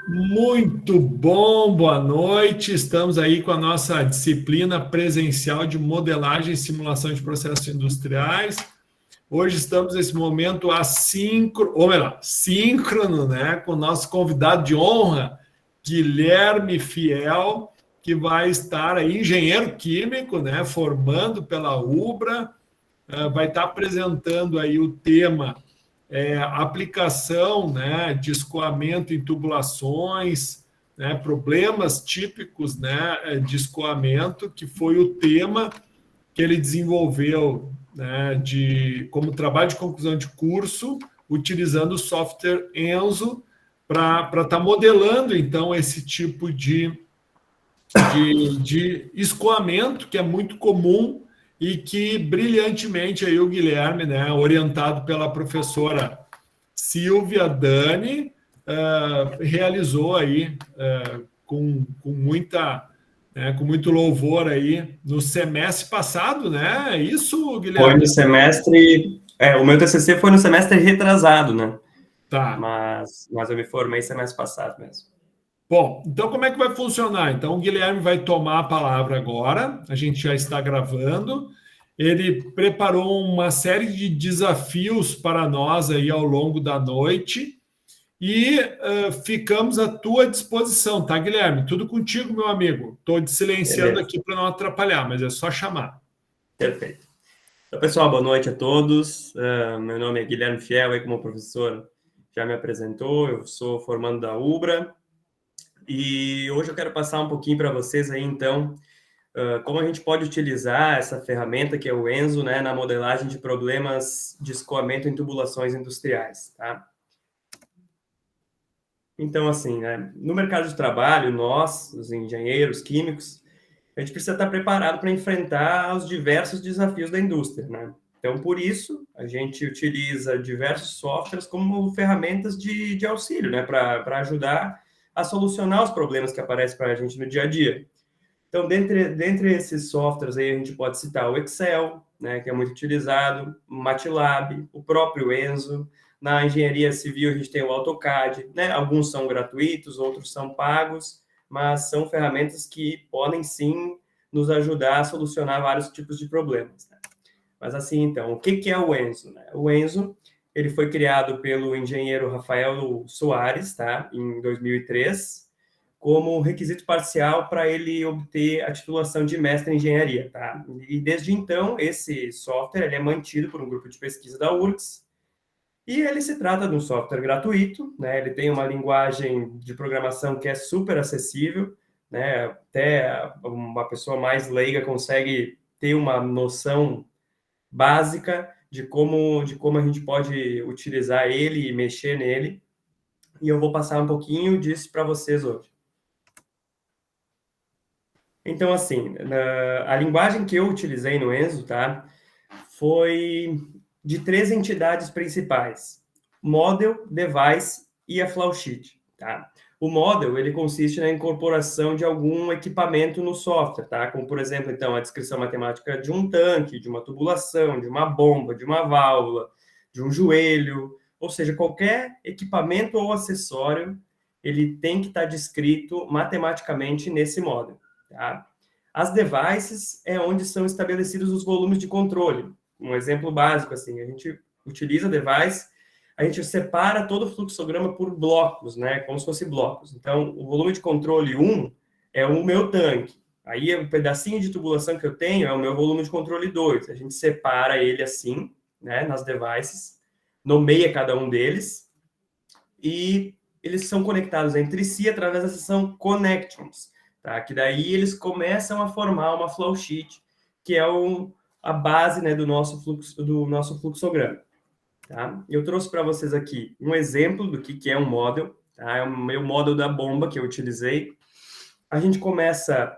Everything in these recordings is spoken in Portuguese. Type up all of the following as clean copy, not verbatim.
Muito bom, boa noite. Estamos aí com a nossa disciplina presencial de modelagem e simulação de processos industriais. Hoje estamos nesse momento assíncrono, ou melhor, síncrono, né, com o nosso convidado de honra, Guilherme Fiel, que vai estar aí, engenheiro químico, né, formando pela Ubra, vai estar apresentando aí o tema aplicação, né, de escoamento em tubulações, né, problemas típicos, né, de escoamento, que foi o tema que ele desenvolveu, né, como trabalho de conclusão de curso, utilizando o software Enzo para estar modelando, então, esse tipo de escoamento, que é muito comum e que brilhantemente aí o Guilherme, né, orientado pela professora Silvia Dani, realizou aí com muito louvor aí no semestre passado, né? Isso, Foi Guilherme? no semestre. O meu TCC foi no semestre retrasado, né? Tá. Mas eu me formei semestre passado mesmo. Bom, então como é que vai funcionar? Então o Guilherme vai tomar a palavra agora, a gente já está gravando. Ele preparou uma série de desafios para nós aí ao longo da noite e ficamos à tua disposição, tá, Guilherme? Tudo contigo, meu amigo. Estou te silenciando Beleza, aqui para não atrapalhar, mas é só chamar. perfeito. Então, pessoal, boa noite a todos. Meu nome é Guilherme Fiel, aí como o professor já me apresentou, eu sou formando da Ubra. E hoje eu quero passar um pouquinho para vocês aí, então, como a gente pode utilizar essa ferramenta que é o Enzo, né, na modelagem de problemas de escoamento em tubulações industriais, tá? Então, assim, né, no mercado de trabalho, nós, os engenheiros químicos, a gente precisa estar preparado para enfrentar os diversos desafios da indústria, né? Então, por isso, a gente utiliza diversos softwares como ferramentas de auxílio, né, para ajudar a solucionar os problemas que aparecem para a gente no dia a dia. Então, dentre esses softwares aí, a gente pode citar o Excel, né, que é muito utilizado, o MATLAB, o próprio Enzo. Na engenharia civil, a gente tem o AutoCAD, né? Alguns são gratuitos, outros são pagos, mas são ferramentas que podem, sim, nos ajudar a solucionar vários tipos de problemas, né? Mas, assim, então, o que é o Enzo, né? O Enzo, ele foi criado pelo engenheiro Rafael Soares, tá? Em 2003, como requisito parcial para ele obter a titulação de mestre em engenharia, tá? E desde então, esse software ele é mantido por um grupo de pesquisa da URGS, e ele se trata de um software gratuito, né? Ele tem uma linguagem de programação que é super acessível, né? Até uma pessoa mais leiga consegue ter uma noção básica de como a gente pode utilizar ele e mexer nele. E eu vou passar um pouquinho disso para vocês hoje. Então, assim, a linguagem que eu utilizei no Enzo, tá, foi de três entidades principais: Model, Device e a Flowsheet, tá? O Model, ele consiste na incorporação de algum equipamento no software, tá? Como, por exemplo, então, a descrição matemática de um tanque, de uma tubulação, de uma bomba, de uma válvula, de um joelho, ou seja, qualquer equipamento ou acessório, ele tem que estar descrito matematicamente nesse model, tá? As devices é onde são estabelecidos os volumes de controle. Um exemplo básico, assim, a gente utiliza device, a gente separa todo o fluxograma por blocos, né, como se fosse blocos. Então, o volume de controle 1 é o meu tanque. Aí, o pedacinho de tubulação que eu tenho é o meu volume de controle 2. A gente separa ele assim, né, nas devices, nomeia cada um deles, e eles são conectados entre si através da seção connections, tá? Que daí eles começam a formar uma flow sheet, que é a base, né, do nosso fluxograma, tá? Eu trouxe para vocês aqui um exemplo do que é um model, tá? É o meu model da bomba que eu utilizei. A gente começa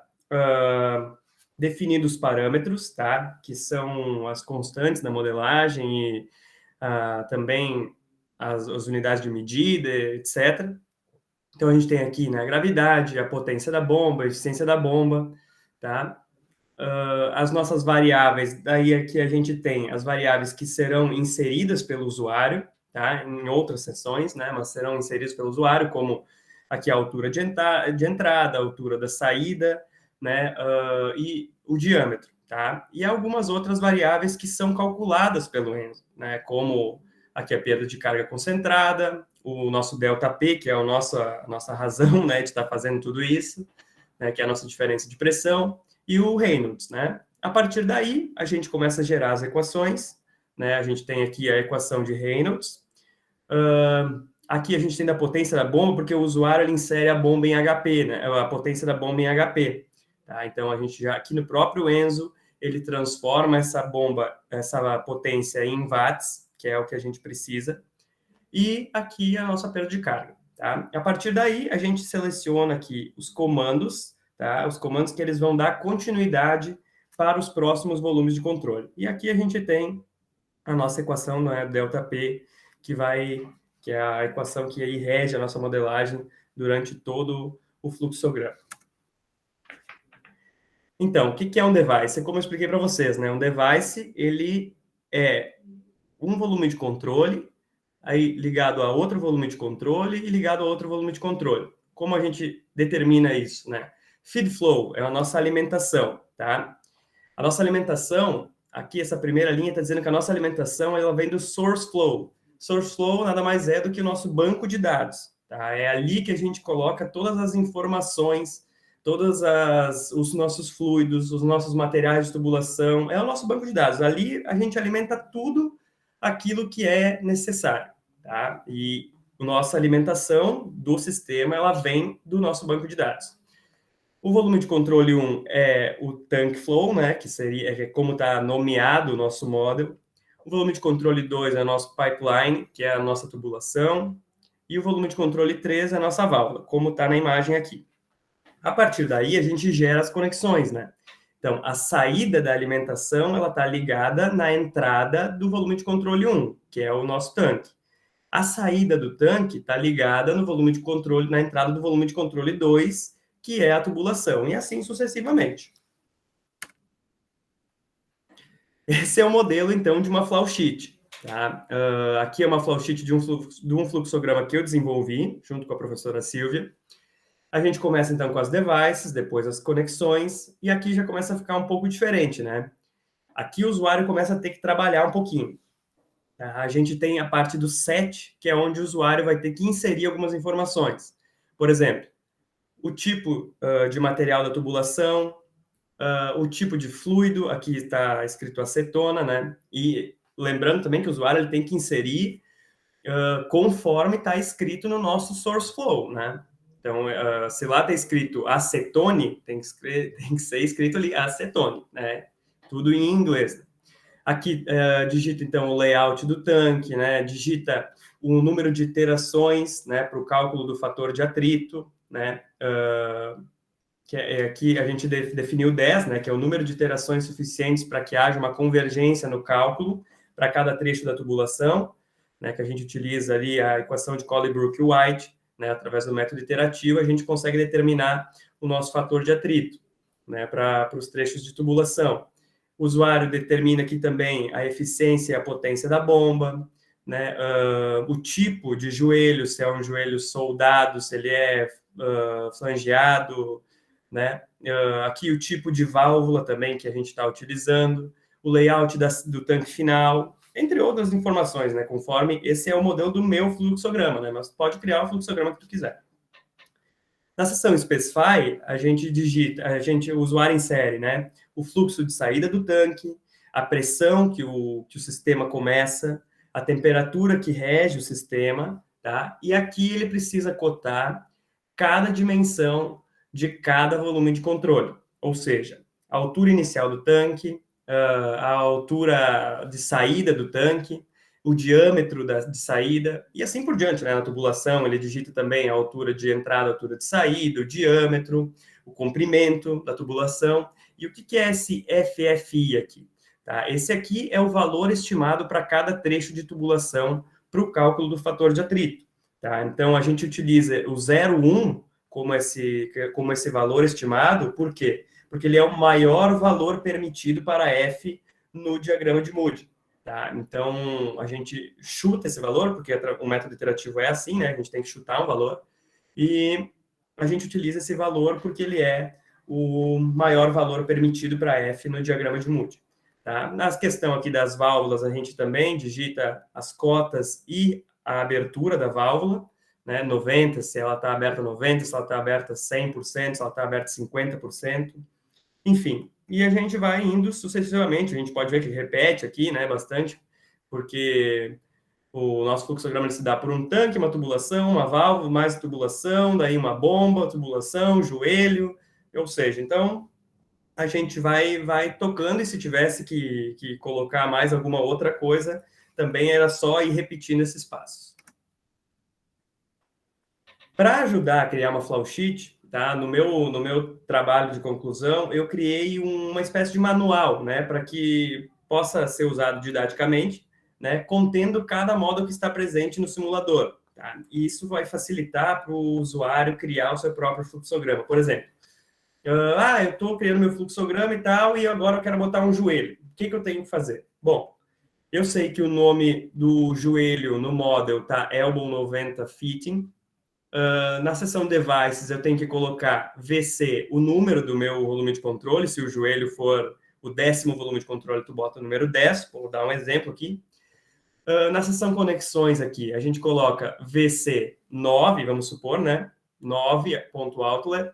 definindo os parâmetros, tá? Que são as constantes da modelagem e também as unidades de medida, etc. Então, a gente tem aqui, né, a gravidade, a potência da bomba, a eficiência da bomba, tá? As nossas variáveis, daí aqui a gente tem as variáveis que serão inseridas pelo usuário, tá? Em outras sessões, né? Mas serão inseridos pelo usuário, como aqui a altura de entrada, a altura da saída, né? E o diâmetro, tá? E algumas outras variáveis que são calculadas pelo Enzo, né? Como aqui a perda de carga concentrada, o nosso ΔP, que é a nossa razão, né, de estar fazendo tudo isso, né, que é a nossa diferença de pressão, e o Reynolds, né? A partir daí, a gente começa a gerar as equações, né? A gente tem aqui a equação de Reynolds. Aqui a gente tem a potência da bomba, porque o usuário ele insere a bomba em HP, né? A potência da bomba em HP. Tá? Então, a gente já, aqui no próprio Enzo, ele transforma essa bomba, essa potência em watts, que é o que a gente precisa. E aqui a nossa perda de carga. Tá? A partir daí, a gente seleciona aqui os comandos, tá? Os comandos que eles vão dar continuidade para os próximos volumes de controle. E aqui a gente tem a nossa equação, né, ΔP, que é a equação que aí rege a nossa modelagem durante todo o fluxograma. Então, o que é um device? Como eu expliquei para vocês, né? Um device, ele é um volume de controle, aí ligado a outro volume de controle e ligado a outro volume de controle. Como a gente determina isso, né? Feed flow é a nossa alimentação, tá? A nossa alimentação, aqui essa primeira linha está dizendo que a nossa alimentação ela vem do source flow. Source flow nada mais é do que o nosso banco de dados, tá? É ali que a gente coloca todas as informações, os nossos fluidos, os nossos materiais de tubulação, é o nosso banco de dados. Ali a gente alimenta tudo aquilo que é necessário, tá? E a nossa alimentação do sistema, ela vem do nosso banco de dados. O volume de controle 1 é o tank flow, né, que seria como está nomeado o nosso model. O volume de controle 2 é o nosso pipeline, que é a nossa tubulação. E o volume de controle 3 é a nossa válvula, como está na imagem aqui. A partir daí, a gente gera as conexões, né? Então, a saída da alimentação, ela está ligada na entrada do volume de controle 1, que é o nosso tanque. A saída do tanque está ligada no volume de controle, na entrada do volume de controle 2, que é a tubulação, e assim sucessivamente. Esse é o modelo, então, de uma flowsheet. Tá? Aqui é uma flowsheet de um fluxograma que eu desenvolvi, junto com a professora Silvia. A gente começa, então, com as devices, depois as conexões, e aqui já começa a ficar um pouco diferente, né? Aqui o usuário começa a ter que trabalhar um pouquinho. Tá? A gente tem a parte do set, que é onde o usuário vai ter que inserir algumas informações. Por exemplo, o tipo de material da tubulação, o tipo de fluido, aqui está escrito acetona, né? E lembrando também que o usuário ele tem que inserir conforme está escrito no nosso source flow, né? Então, se lá está escrito acetone, tem que ser escrito ali acetone, né? Tudo em inglês. Aqui, digita, então, o layout do tanque, né? Digita o número de iterações, né? Para o cálculo do fator de atrito, né? Aqui a gente definiu 10, né? Que é o número de iterações suficientes para que haja uma convergência no cálculo para cada trecho da tubulação, né? Que a gente utiliza ali a equação de Colebrook-White, né? Através do método iterativo, a gente consegue determinar o nosso fator de atrito, né? Para os trechos de tubulação. O usuário determina aqui também a eficiência e a potência da bomba, né? O tipo de joelho, se é um joelho soldado, se ele é flangeado, né? Aqui o tipo de válvula também que a gente está utilizando, o layout do tanque final, entre outras informações, né? Conforme esse é o modelo do meu fluxograma, né? Mas pode criar o fluxograma que tu quiser. Na seção Specify, o usuário insere, né? O fluxo de saída do tanque, a pressão que o sistema começa, a temperatura que rege o sistema, tá? E aqui ele precisa cotar cada dimensão de cada volume de controle, ou seja, a altura inicial do tanque, a altura de saída do tanque, o diâmetro de saída, e assim por diante, né? Na tubulação, ele digita também a altura de entrada, a altura de saída, o diâmetro, o comprimento da tubulação. E o que é esse FFI aqui? Tá? Esse aqui é o valor estimado para cada trecho de tubulação para o cálculo do fator de atrito. Tá? Então, a gente utiliza o 0,1 como esse valor estimado, por quê? Porque ele é o maior valor permitido para F no diagrama de Moody. tá? Então, a gente chuta esse valor, porque o método iterativo é assim, né? A gente tem que chutar um valor, e a gente utiliza esse valor porque ele é o maior valor permitido para F no diagrama de Moody. Tá? Na questão aqui das válvulas, a gente também digita as cotas e a abertura da válvula, né? 90, se ela está aberta 90, se ela está aberta 100%, se ela está aberta 50%, enfim. E a gente vai indo sucessivamente, a gente pode ver que repete aqui, né, bastante, porque o nosso fluxograma se dá por um tanque, uma tubulação, uma válvula, mais tubulação, daí uma bomba, tubulação, joelho, ou seja, então a gente vai tocando, e se tivesse que colocar mais alguma outra coisa, também era só ir repetindo esses passos. Para ajudar a criar uma flow sheet, tá? No meu trabalho de conclusão, eu criei uma espécie de manual, né, para que possa ser usado didaticamente, né, contendo cada módulo que está presente no simulador. Tá? E isso vai facilitar para o usuário criar o seu próprio fluxograma. Por exemplo, eu estou criando meu fluxograma e tal, e agora eu quero botar um joelho. O que eu tenho que fazer? Bom, eu sei que o nome do joelho no model tá Elbow 90 Fitting. Na seção Devices, eu tenho que colocar VC, o número do meu volume de controle. Se o joelho for o 10º volume de controle, tu bota o número 10. Vou dar um exemplo aqui. Na seção Conexões aqui, a gente coloca VC 9, vamos supor, né? 9.outlet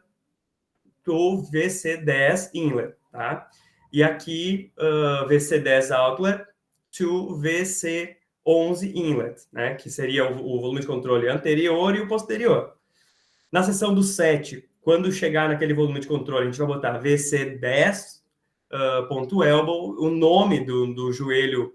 to VC10 inlet, tá? E aqui, VC10 outlet to VC11 inlet, né? Que seria o volume de controle anterior e o posterior. Na seção do set, quando chegar naquele volume de controle, a gente vai botar VC10 ponto elbow, o nome do joelho,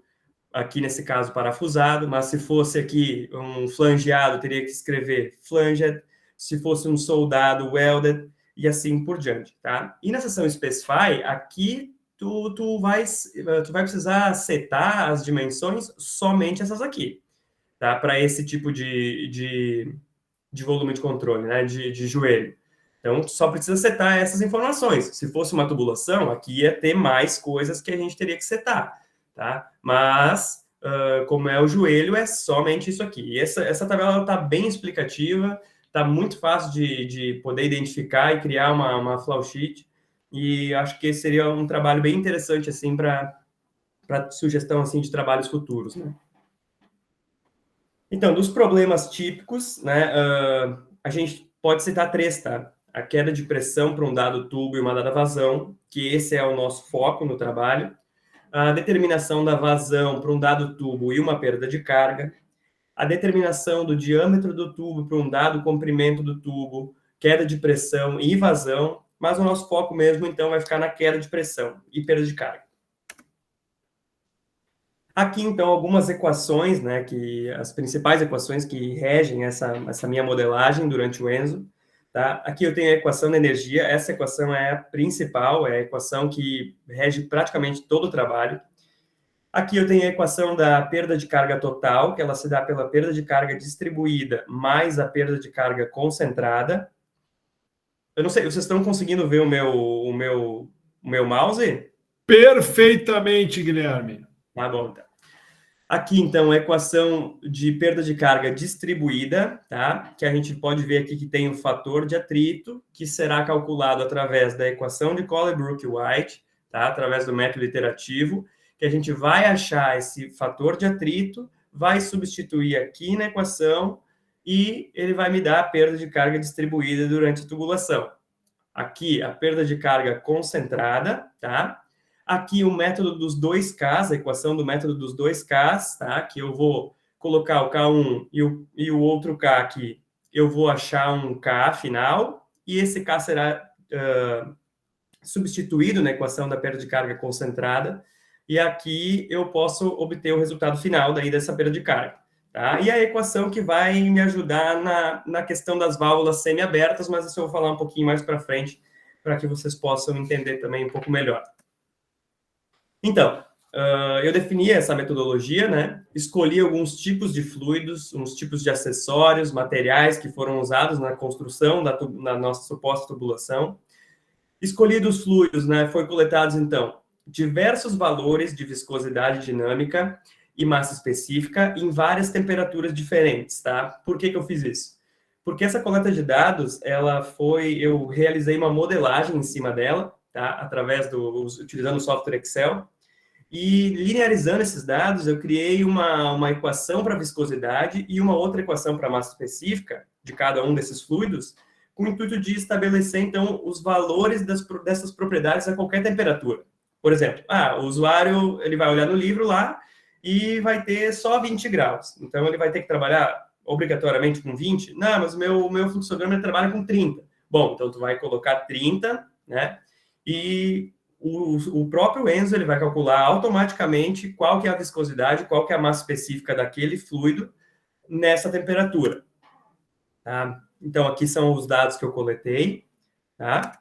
aqui nesse caso parafusado, mas se fosse aqui um flangeado, teria que escrever flanged, se fosse um soldado, welded, e assim por diante, tá? E na seção Specify, aqui tu vai precisar setar as dimensões somente essas aqui, tá? Para esse tipo de volume de controle, né? De joelho. Então, tu só precisa setar essas informações. Se fosse uma tubulação, aqui ia ter mais coisas que a gente teria que setar, tá? Mas, como é o joelho, é somente isso aqui. E essa tabela está bem explicativa, está muito fácil de poder identificar e criar uma flow sheet, e acho que esse seria um trabalho bem interessante, assim, para sugestão, assim, de trabalhos futuros, né? Então, dos problemas típicos, né, a gente pode citar 3, tá? A queda de pressão para um dado tubo e uma dada vazão, que esse é o nosso foco no trabalho. A determinação da vazão para um dado tubo e uma perda de carga. A determinação do diâmetro do tubo para um dado comprimento do tubo, queda de pressão e vazão, mas o nosso foco mesmo, então, vai ficar na queda de pressão e perda de carga. Aqui, então, algumas equações, né, as principais equações que regem essa minha modelagem durante o ENSO. Tá? Aqui eu tenho a equação da energia, essa equação é a principal, é a equação que rege praticamente todo o trabalho. Aqui eu tenho a equação da perda de carga total, que ela se dá pela perda de carga distribuída mais a perda de carga concentrada. Eu não sei, vocês estão conseguindo ver o meu mouse? Perfeitamente, Guilherme. Tá bom, tá. Aqui, então, a equação de perda de carga distribuída, tá? Que a gente pode ver aqui que tem o fator de atrito, que será calculado através da equação de Colebrook-White, tá? Através do método iterativo, que a gente vai achar esse fator de atrito, vai substituir aqui na equação e ele vai me dar a perda de carga distribuída durante a tubulação. Aqui, a perda de carga concentrada, tá? Aqui, o método dos 2Ks, a equação do método dos 2Ks, tá? Que eu vou colocar o K1 e o outro K aqui, eu vou achar um K final, e esse K será substituído na equação da perda de carga concentrada, e aqui eu posso obter o resultado final daí dessa perda de carga. Tá? E a equação que vai me ajudar na questão das válvulas semi-abertas, mas isso eu vou falar um pouquinho mais para frente, para que vocês possam entender também um pouco melhor. Então, eu defini essa metodologia, né? Escolhi alguns tipos de fluidos, uns tipos de acessórios, materiais que foram usados na construção da nossa suposta tubulação. Escolhi dos fluidos, né? Foi coletados, então, diversos valores de viscosidade dinâmica e massa específica em várias temperaturas diferentes, tá? Por que eu fiz isso? Porque essa coleta de dados, eu realizei uma modelagem em cima dela, tá? Utilizando o software Excel, e linearizando esses dados, eu criei uma equação para viscosidade e uma outra equação para massa específica de cada um desses fluidos, com o intuito de estabelecer, então, os valores dessas propriedades a qualquer temperatura. Por exemplo, o usuário ele vai olhar no livro lá e vai ter só 20 graus. Então, ele vai ter que trabalhar obrigatoriamente com 20? Não, mas o meu fluxograma trabalha com 30. Bom, então tu vai colocar 30, né? E o próprio Enzo ele vai calcular automaticamente qual que é a viscosidade, qual que é a massa específica daquele fluido nessa temperatura. Tá? Então, aqui são os dados que eu coletei, tá?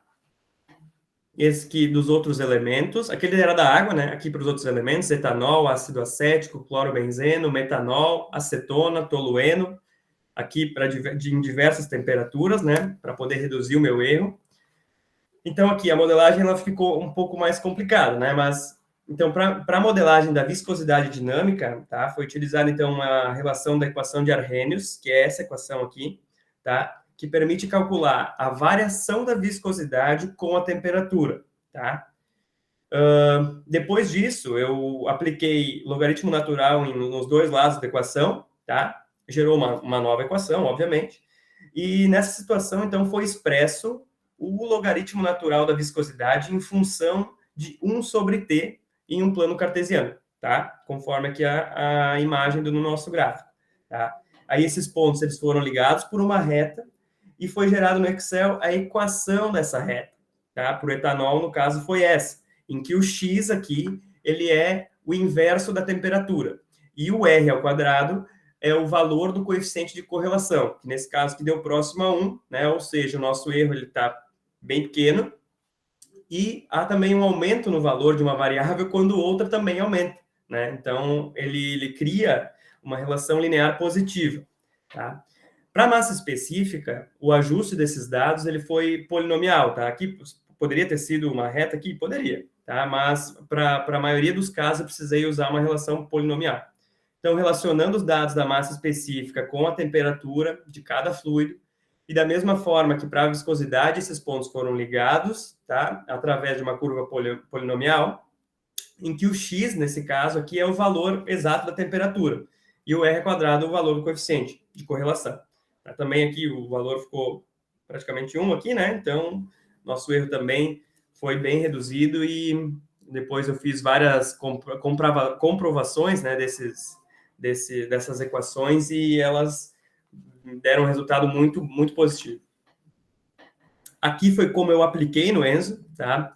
Esse aqui dos outros elementos, aquele era da água, né? Aqui para os outros elementos, etanol, ácido acético, clorobenzeno, metanol, acetona, tolueno, aqui em diversas temperaturas, né? Para poder reduzir o meu erro. Então, aqui, a modelagem ela ficou um pouco mais complicada, né? Mas, então, para a modelagem da viscosidade dinâmica, tá? Foi utilizada, então, uma relação da equação de Arrhenius, que é essa equação aqui, tá? Que permite calcular a variação da viscosidade com a temperatura, tá? Depois disso, eu apliquei logaritmo natural nos dois lados da equação, tá? Gerou uma nova equação, obviamente. E nessa situação, então, foi expresso o logaritmo natural da viscosidade em função de 1 sobre t em um plano cartesiano, tá? Conforme aqui a imagem no nosso gráfico, tá? Aí esses pontos eles foram ligados por uma reta e foi gerado no Excel a equação dessa reta, tá? Para o etanol, no caso, foi essa, em que o x aqui ele é o inverso da temperatura e o r ao quadrado é o valor do coeficiente de correlação, que nesse caso que deu próximo a 1, né? Ou seja, o nosso erro ele está bem pequeno, e há também um aumento no valor de uma variável quando outra também aumenta, né? Então, ele cria uma relação linear positiva, tá? Para a massa específica, o ajuste desses dados ele foi polinomial, tá? Aqui poderia ter sido uma reta aqui? Poderia, tá? Mas para a maioria dos casos eu precisei usar uma relação polinomial. Então, relacionando os dados da massa específica com a temperatura de cada fluido, e da mesma forma que para a viscosidade esses pontos foram ligados, tá? Através de uma curva polinomial, em que o x, nesse caso aqui, é o valor exato da temperatura, e o r quadrado é o valor do coeficiente de correlação. Tá? Também aqui o valor ficou praticamente 1 aqui, né? Então, nosso erro também foi bem reduzido e depois eu fiz várias comprovações, né, dessas equações e elas deram um resultado muito, muito positivo. Aqui foi como eu apliquei no Enzo, tá?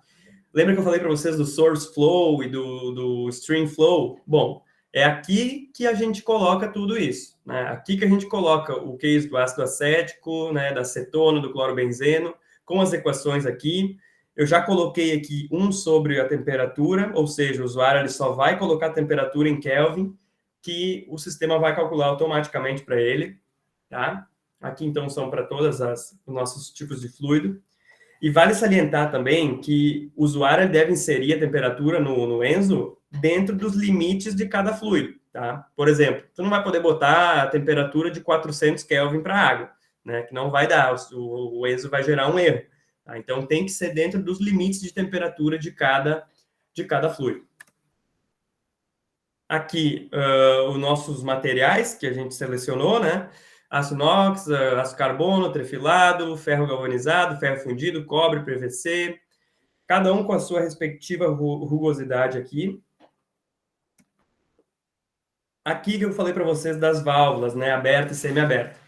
Lembra que eu falei para vocês do source flow e do stream flow? Bom, é aqui que a gente coloca tudo isso, né? Aqui que a gente coloca o case do ácido acético, né, da acetona, do clorobenzeno, com as equações aqui. Eu já coloquei aqui 1 sobre a temperatura, ou seja, o usuário ele só vai colocar a temperatura em Kelvin, que o sistema vai calcular automaticamente para ele, tá? Aqui, então, são para todos os nossos tipos de fluido. E vale salientar também que o usuário deve inserir a temperatura no Enzo dentro dos limites de cada fluido, tá? Por exemplo, tu não vai poder botar a temperatura de 400 Kelvin para a água, né? Que não vai dar, o Enzo vai gerar um erro. Tá? Então, tem que ser dentro dos limites de temperatura de cada fluido. Aqui, os nossos materiais que a gente selecionou, né? Aço inox, aço carbono, trefilado, ferro galvanizado, ferro fundido, cobre, PVC, cada um com a sua respectiva rugosidade aqui. Aqui que eu falei para vocês das válvulas, né, aberta e semi-aberta.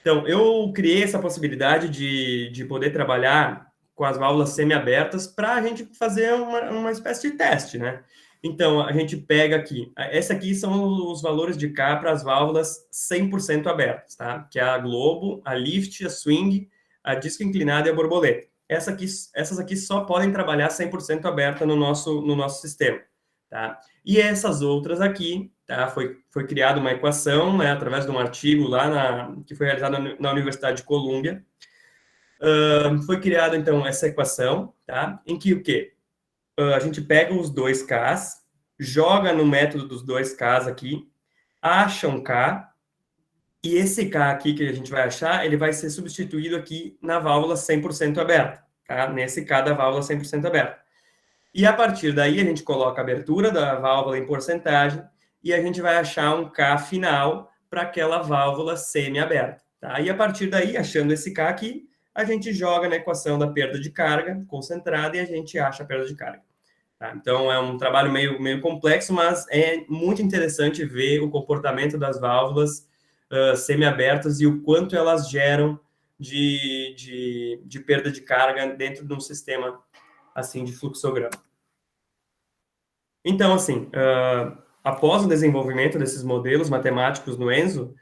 Então, eu criei essa possibilidade de poder trabalhar com as válvulas semi-abertas para a gente fazer uma espécie de teste, né? Então, a gente pega aqui, essa aqui são os valores de K para as válvulas 100% abertas, tá? Que é a Globo, a Lift, a Swing, a Disco Inclinado e a Borboleta. Essas aqui só podem trabalhar 100% aberta no nosso sistema, tá? E essas outras aqui, tá? Foi criada uma equação, né, através de um artigo lá que foi realizado na Universidade de Colômbia. Foi criada, então, essa equação, tá? Em que o quê? a gente pega os 2Ks, joga no método dos 2Ks aqui, acha um K, e esse K aqui que a gente vai achar, ele vai ser substituído aqui na válvula 100% aberta, tá? Nesse K da válvula 100% aberta. E a partir daí a gente coloca a abertura da válvula em porcentagem e a gente vai achar um K final para aquela válvula semi-aberta, tá? E a partir daí, achando esse K aqui, a gente joga na equação da perda de carga concentrada e a gente acha a perda de carga. Tá? Então, é um trabalho meio complexo, mas é muito interessante ver o comportamento das válvulas semi-abertas e o quanto elas geram de perda de carga dentro de um sistema assim de fluxograma. Então, assim, após o desenvolvimento desses modelos matemáticos no Enzo,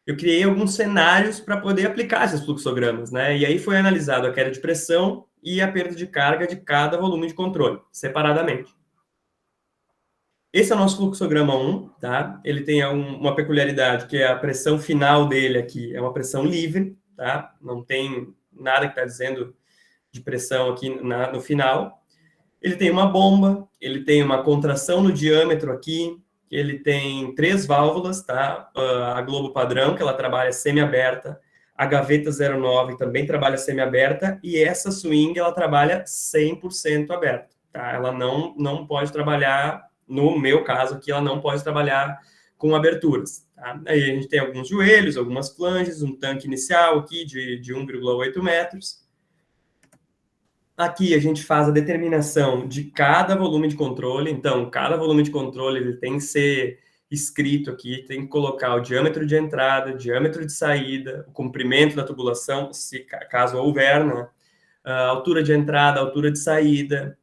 eu criei alguns cenários para poder aplicar esses fluxogramas, né? E aí foi analisado a queda de pressão e a perda de carga de cada volume de controle, separadamente. Esse é o nosso fluxograma 1, tá? Ele tem uma peculiaridade, que é a pressão final dele aqui, é uma pressão livre, tá? Não tem nada que está dizendo de pressão aqui no final. Ele tem uma bomba, ele tem uma contração no diâmetro aqui, ele tem 3 válvulas, tá? A Globo padrão, que ela trabalha semi-aberta, a Gaveta 09 também trabalha semi-aberta, e essa Swing, ela trabalha 100% aberta, tá? Ela não pode trabalhar, no meu caso aqui, ela não pode trabalhar com aberturas, tá? Aí a gente tem alguns joelhos, algumas flanges, um tanque inicial aqui de 1,8 metros. Aqui a gente faz a determinação de cada volume de controle. Então, cada volume de controle ele tem que ser escrito aqui, tem que colocar o diâmetro de entrada, diâmetro de saída, o comprimento da tubulação, se caso houver, né? A altura de entrada, a altura de saída.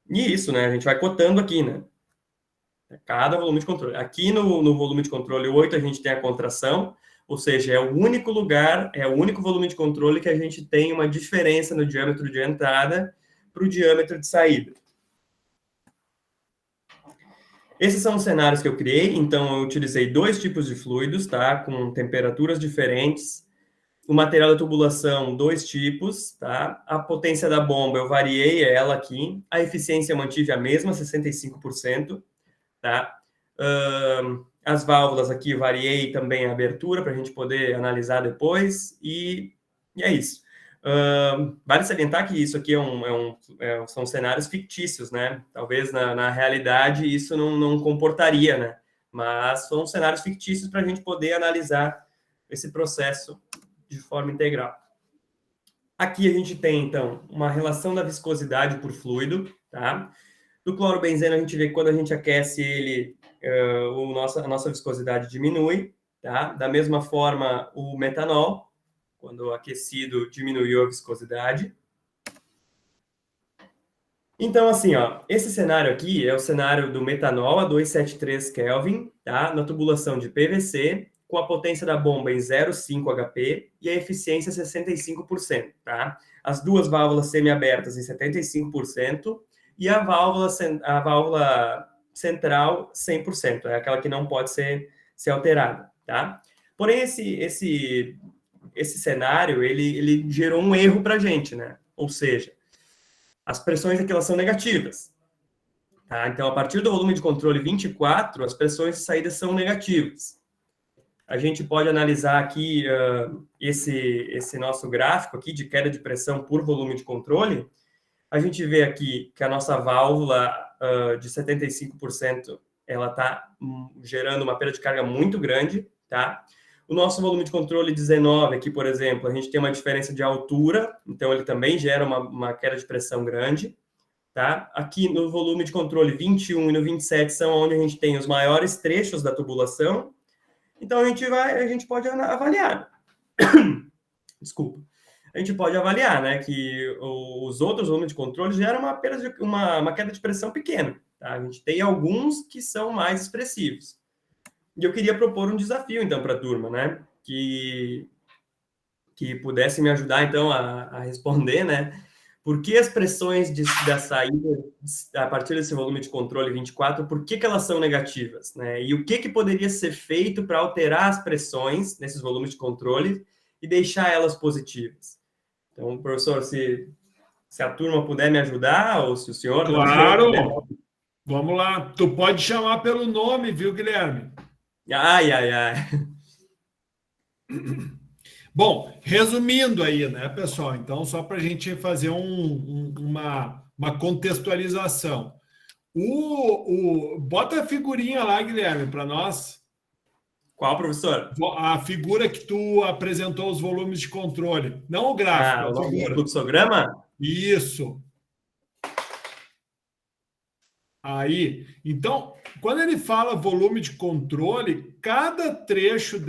E isso, né? A gente vai cotando aqui, né? Cada volume de controle. Aqui no volume de controle 8, a gente tem a contração, ou seja, é o único lugar, é o único volume de controle que a gente tem uma diferença no diâmetro de entrada para o diâmetro de saída. Esses são os cenários que eu criei, então eu utilizei 2 tipos de fluidos, tá? Com temperaturas diferentes. O material da tubulação, 2 tipos, tá? A potência da bomba, eu variei ela aqui. A eficiência eu mantive a mesma, 65%, tá? As válvulas aqui, variei também a abertura para a gente poder analisar depois, e é isso. Vale salientar que isso aqui são cenários fictícios, né? Talvez na realidade isso não comportaria, né? Mas são cenários fictícios para a gente poder analisar esse processo de forma integral. Aqui a gente tem, então, uma relação da viscosidade por fluido, tá? Do clorobenzeno, a gente vê que quando a gente aquece ele, a nossa viscosidade diminui, tá? Da mesma forma, o metanol, quando aquecido, diminuiu a viscosidade. Então, assim, ó, esse cenário aqui é o cenário do metanol a 273 Kelvin, tá? Na tubulação de PVC, com a potência da bomba em 0,5 HP e a eficiência 65%, tá? As 2 válvulas semi-abertas em 75%, e a válvula central 100%, é aquela que não pode ser alterada, tá? Porém, esse cenário, ele gerou um erro para a gente, né? Ou seja, as pressões aqui elas são negativas, tá? Então, a partir do volume de controle 24, as pressões de saída são negativas. A gente pode analisar aqui esse nosso gráfico aqui de queda de pressão por volume de controle. A gente vê aqui que a nossa válvula de 75%, ela está gerando uma perda de carga muito grande, tá? O nosso volume de controle 19 aqui, por exemplo, a gente tem uma diferença de altura, então ele também gera uma queda de pressão grande, tá? Aqui no volume de controle 21 e no 27 são onde a gente tem os maiores trechos da tubulação, então a gente pode avaliar. Desculpa. A gente pode avaliar, né, que os outros volumes de controle geram uma queda de pressão pequena, tá? A gente tem alguns que são mais expressivos. E eu queria propor um desafio, então, para a turma, né, que pudesse me ajudar, então, a responder, né, por que as pressões da saída, a partir desse volume de controle 24, por que elas são negativas, né? E o que poderia ser feito para alterar as pressões nesses volumes de controle e deixar elas positivas? Então, professor, se Se a turma puder me ajudar, ou se o senhor também Claro! puder. Vamos lá. Tu pode chamar pelo nome, viu, Guilherme? Ai, ai, ai. Bom, resumindo aí, né, pessoal? Então, só para a gente fazer uma contextualização. Bota a figurinha lá, Guilherme, para nós. Qual, professor? A figura que tu apresentou os volumes de controle. Não o gráfico, a O figura. fluxograma? Isso. Aí, então, quando ele fala volume de controle, cada trecho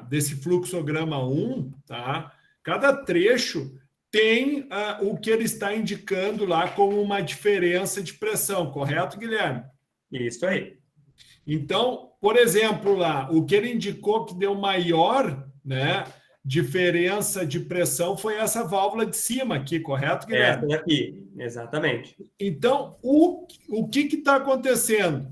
desse fluxograma 1, tá? Cada trecho tem o que ele está indicando lá como uma diferença de pressão, correto, Guilherme? Isso aí. Então, por exemplo, lá, o que ele indicou que deu maior, né, diferença de pressão foi essa válvula de cima aqui, correto, Guilherme? Essa daqui, exatamente. Então, o que está acontecendo?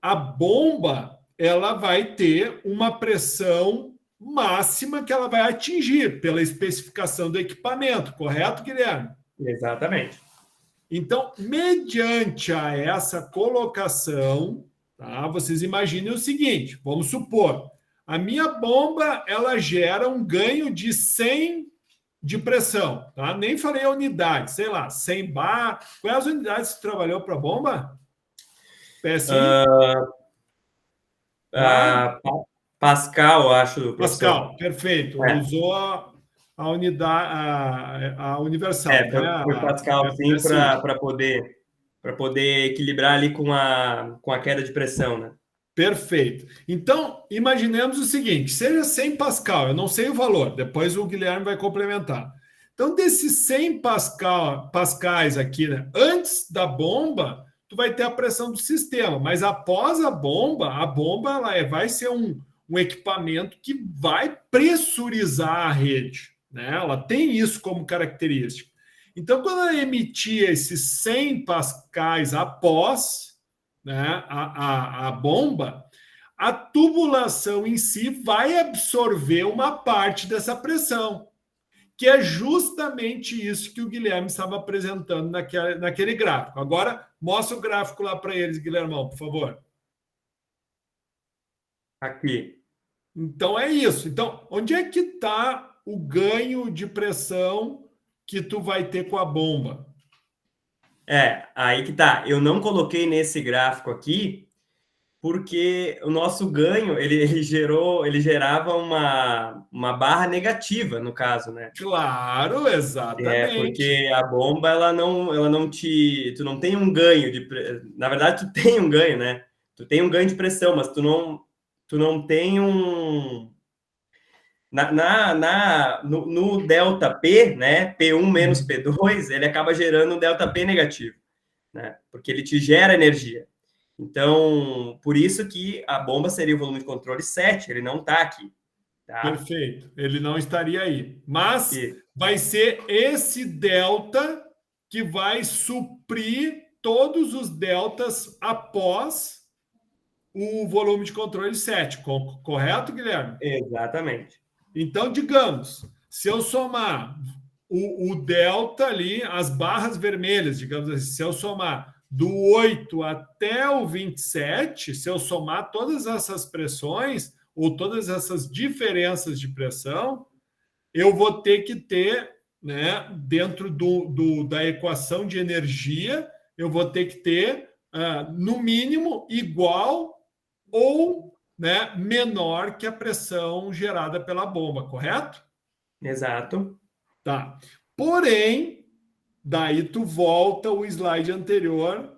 A bomba ela vai ter uma pressão máxima que ela vai atingir pela especificação do equipamento, correto, Guilherme? Exatamente. Então, mediante a essa colocação, tá, vocês imaginem o seguinte, vamos supor, a minha bomba ela gera um ganho de 100 de pressão, tá? Nem falei a unidade, sei lá, 100 bar. Quais as unidades que você trabalhou para a bomba? PSI? Pascal, acho, professor. Pascal, perfeito. Usou a unidade, a universal, né? Foi Pascal, sim, para poder equilibrar ali com a queda de pressão, né? Perfeito. Então, imaginemos o seguinte, seja 100 Pascal, eu não sei o valor, depois o Guilherme vai complementar. Então, desses 100 pascais aqui, né, antes da bomba, tu vai ter a pressão do sistema, mas após a bomba ela vai ser um equipamento que vai pressurizar a rede, né? Ela tem isso como característica. Então, quando ela emitia esses 100 pascais após, né, a bomba, a tubulação em si vai absorver uma parte dessa pressão, que é justamente isso que o Guilherme estava apresentando naquele gráfico. Agora, mostra o gráfico lá para eles, Guilhermão, por favor. Aqui. Então, é isso. Então, onde é que está o ganho de pressão que tu vai ter com a bomba? Aí que tá. Eu não coloquei nesse gráfico aqui, porque o nosso ganho, ele gerava uma barra negativa, no caso, né? Claro, exatamente. Porque a bomba, tu não tem um ganho na verdade, tu tem um ganho, né? Tu tem um ganho de pressão, mas tu não tem no delta P, né? P1 menos P2, ele acaba gerando um delta P negativo, né? Porque ele te gera energia. Então, por isso que a bomba seria o volume de controle 7, ele não está aqui. Tá? Perfeito, ele não estaria aí. Mas vai ser esse delta que vai suprir todos os deltas após o volume de controle 7, correto, Guilherme? Exatamente. Então, digamos, se eu somar o delta ali, as barras vermelhas, digamos assim, se eu somar do 8 até o 27, se eu somar todas essas pressões ou todas essas diferenças de pressão, eu vou ter que ter, né, dentro da equação de energia, eu vou ter que ter, no mínimo, igual ou, né, menor que a pressão gerada pela bomba, correto? Exato. Tá. Porém, daí tu volta o slide anterior.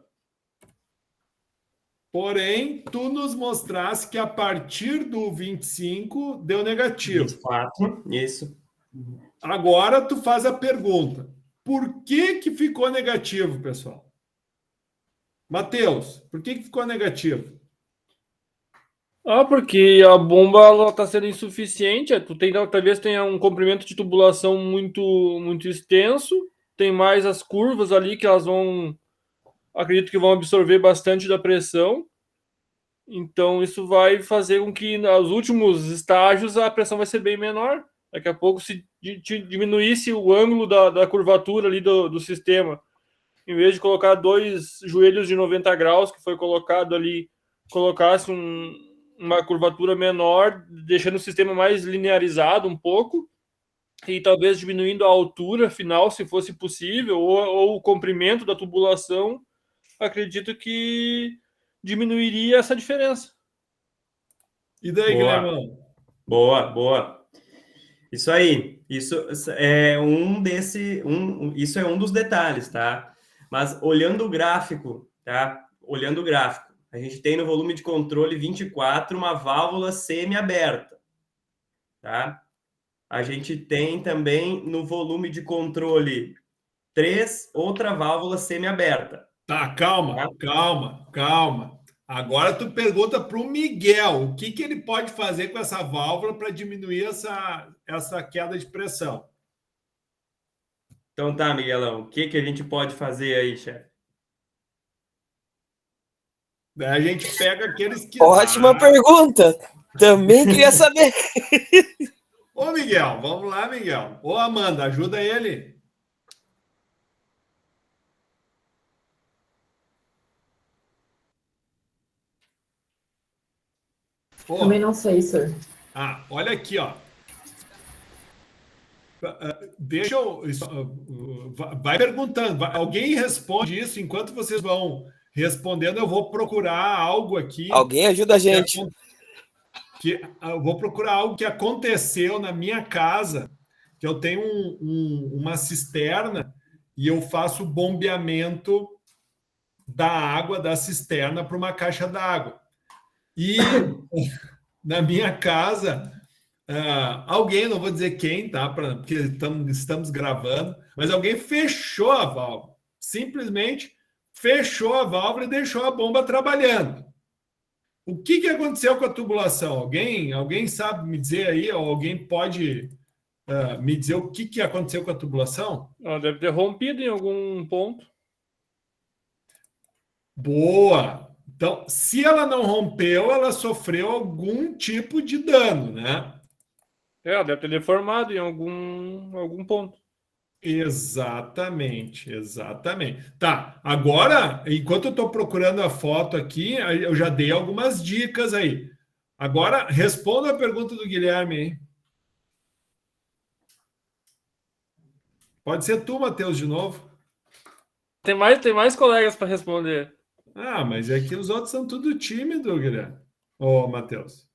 Porém, tu nos mostraste que a partir do 25 deu negativo. 24, isso. Agora tu faz a pergunta. Por que ficou negativo, pessoal? Matheus, por que ficou negativo? Porque a bomba está sendo insuficiente. Talvez tenha um comprimento de tubulação muito, muito extenso. Tem mais as curvas ali que elas acredito que vão absorver bastante da pressão. Então isso vai fazer com que nos últimos estágios a pressão vai ser bem menor. Daqui a pouco, se diminuísse o ângulo da curvatura ali do sistema, em vez de colocar 2 joelhos de 90 graus, que foi colocado ali, colocasse uma curvatura menor, deixando o sistema mais linearizado um pouco, e talvez diminuindo a altura final, se fosse possível, ou o comprimento da tubulação, acredito que diminuiria essa diferença. E daí, Guilherme? Boa. Isso aí. Isso é isso é um dos detalhes, tá? Mas olhando o gráfico, tá? Olhando o gráfico, a gente tem no volume de controle 24 uma válvula semi-aberta, tá? A gente tem também no volume de controle 3 outra válvula semi-aberta. Tá, calma. Agora tu pergunta para o Miguel o que ele pode fazer com essa válvula para diminuir essa queda de pressão. Então tá, Miguelão, o que a gente pode fazer aí, chefe? A gente pega aqueles que... Ótima pergunta! Também queria saber. Ô, Miguel, vamos lá, Miguel. Ô, Amanda, ajuda ele. Também não sei, senhor. Olha aqui, ó. Deixa eu... Vai perguntando. Alguém responde isso. Enquanto vocês vão respondendo, eu vou procurar algo aqui. Alguém ajuda a gente. Eu vou procurar algo que aconteceu na minha casa, que eu tenho uma cisterna e eu faço bombeamento da água da cisterna para uma caixa d'água. E na minha casa, alguém, não vou dizer quem, tá? Porque estamos gravando, mas alguém fechou a válvula. Simplesmente fechou a válvula e deixou a bomba trabalhando. O que aconteceu com a tubulação? Alguém sabe me dizer aí? Ou alguém pode me dizer o que aconteceu com a tubulação? Ela deve ter rompido em algum ponto. Boa! Então, se ela não rompeu, ela sofreu algum tipo de dano, né? Ela deve ter deformado em algum ponto. Exatamente. Tá, agora, enquanto eu estou procurando a foto aqui, eu já dei algumas dicas aí. Agora, responda a pergunta do Guilherme aí. Pode ser tu, Matheus, de novo. Tem mais colegas para responder. Mas é que os outros são tudo tímidos, Guilherme. Ô, Matheus.